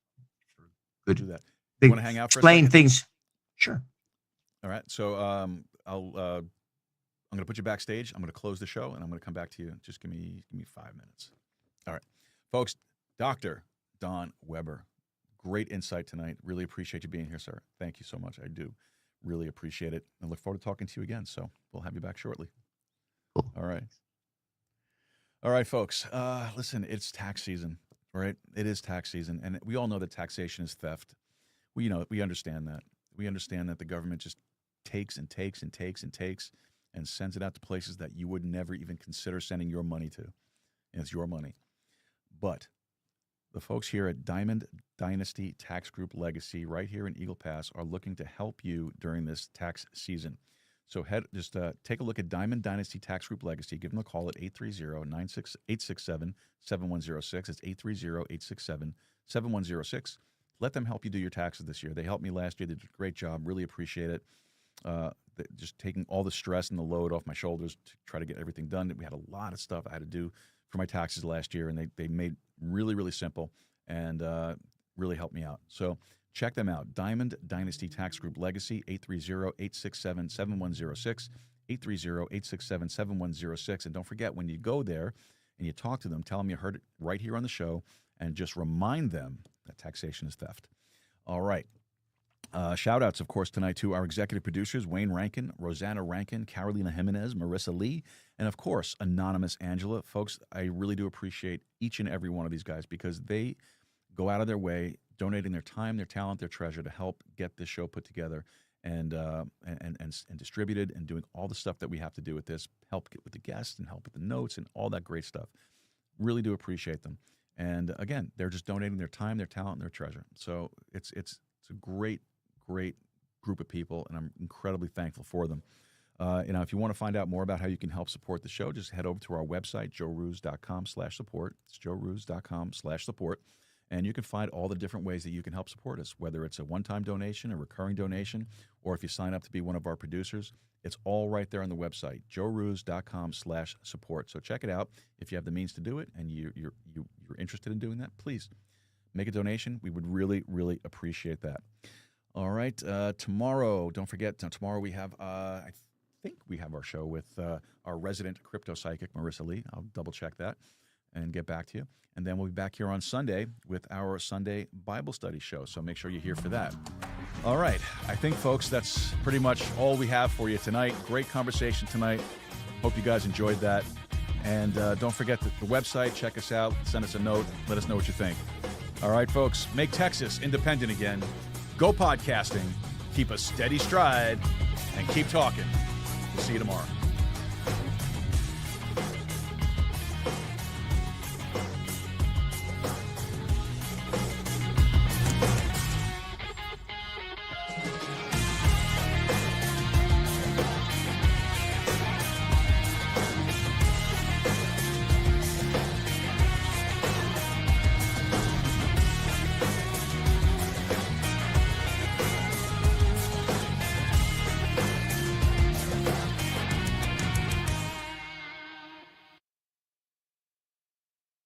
Good. Do that. They You want to hang out for a explain second? things. Sure. All right. So I'm going to put you backstage. I'm going to close the show, and I'm going to come back to you. Just give me 5 minutes. All right, folks. Dr. Don Weber, great insight tonight. Really appreciate you being here, sir. Thank you so much. I do really appreciate it. I look forward to talking to you again. So we'll have you back shortly. Cool. All right, folks. Listen, it's tax season, right? It is tax season, and we all know that taxation is theft. We understand that. We understand that the government just takes and takes and takes and takes and sends it out to places that you would never even consider sending your money to. And it's your money. But the folks here at Diamond Dynasty Tax Group Legacy right here in Eagle Pass are looking to help you during this tax season. So take a look at Diamond Dynasty Tax Group Legacy. Give them a call at 830-867-7106. It's 830-867-7106. Let them help you do your taxes this year. They helped me last year. They did a great job. Really appreciate it. Just taking all the stress and the load off my shoulders to try to get everything done. We had a lot of stuff I had to do for my taxes last year, and they made really, really simple and really helped me out. So check them out. Diamond Dynasty Tax Group Legacy, 830-867-7106, 830-867-7106. And don't forget, when you go there and you talk to them, tell them you heard it right here on the show, and just remind them that taxation is theft. All right. Shout-outs, of course, tonight to our executive producers, Wayne Rankin, Rosanna Rankin, Carolina Jimenez, Marissa Lee, and, of course, Anonymous Angela. Folks, I really do appreciate each and every one of these guys because they go out of their way, donating their time, their talent, their treasure to help get this show put together and distributed and doing all the stuff that we have to do with this, help get with the guests and help with the notes and all that great stuff. Really do appreciate them. And, again, they're just donating their time, their talent, and their treasure. So it's a great group of people, and I'm incredibly thankful for them. If you want to find out more about how you can help support the show, just head over to our website, joerooz.com/support. It's joerooz.com/support. And you can find all the different ways that you can help support us, whether it's a one-time donation, a recurring donation, or if you sign up to be one of our producers. It's all right there on the website, joerooz.com/support. So check it out. If you have the means to do it and you're interested in doing that, please make a donation. We would really, really appreciate that. All right. Tomorrow, don't forget, tomorrow we have, I think we have our show with our resident crypto psychic, Marissa Lee. I'll double check that and get back to you. And then we'll be back here on Sunday with our Sunday Bible study show. So make sure you're here for that. All right. I think, folks, that's pretty much all we have for you tonight. Great conversation tonight. Hope you guys enjoyed that. And don't forget the website. Check us out. Send us a note. Let us know what you think. All right, folks. Make Texas independent again. Go podcasting, keep a steady stride, and keep talking. We'll see you tomorrow.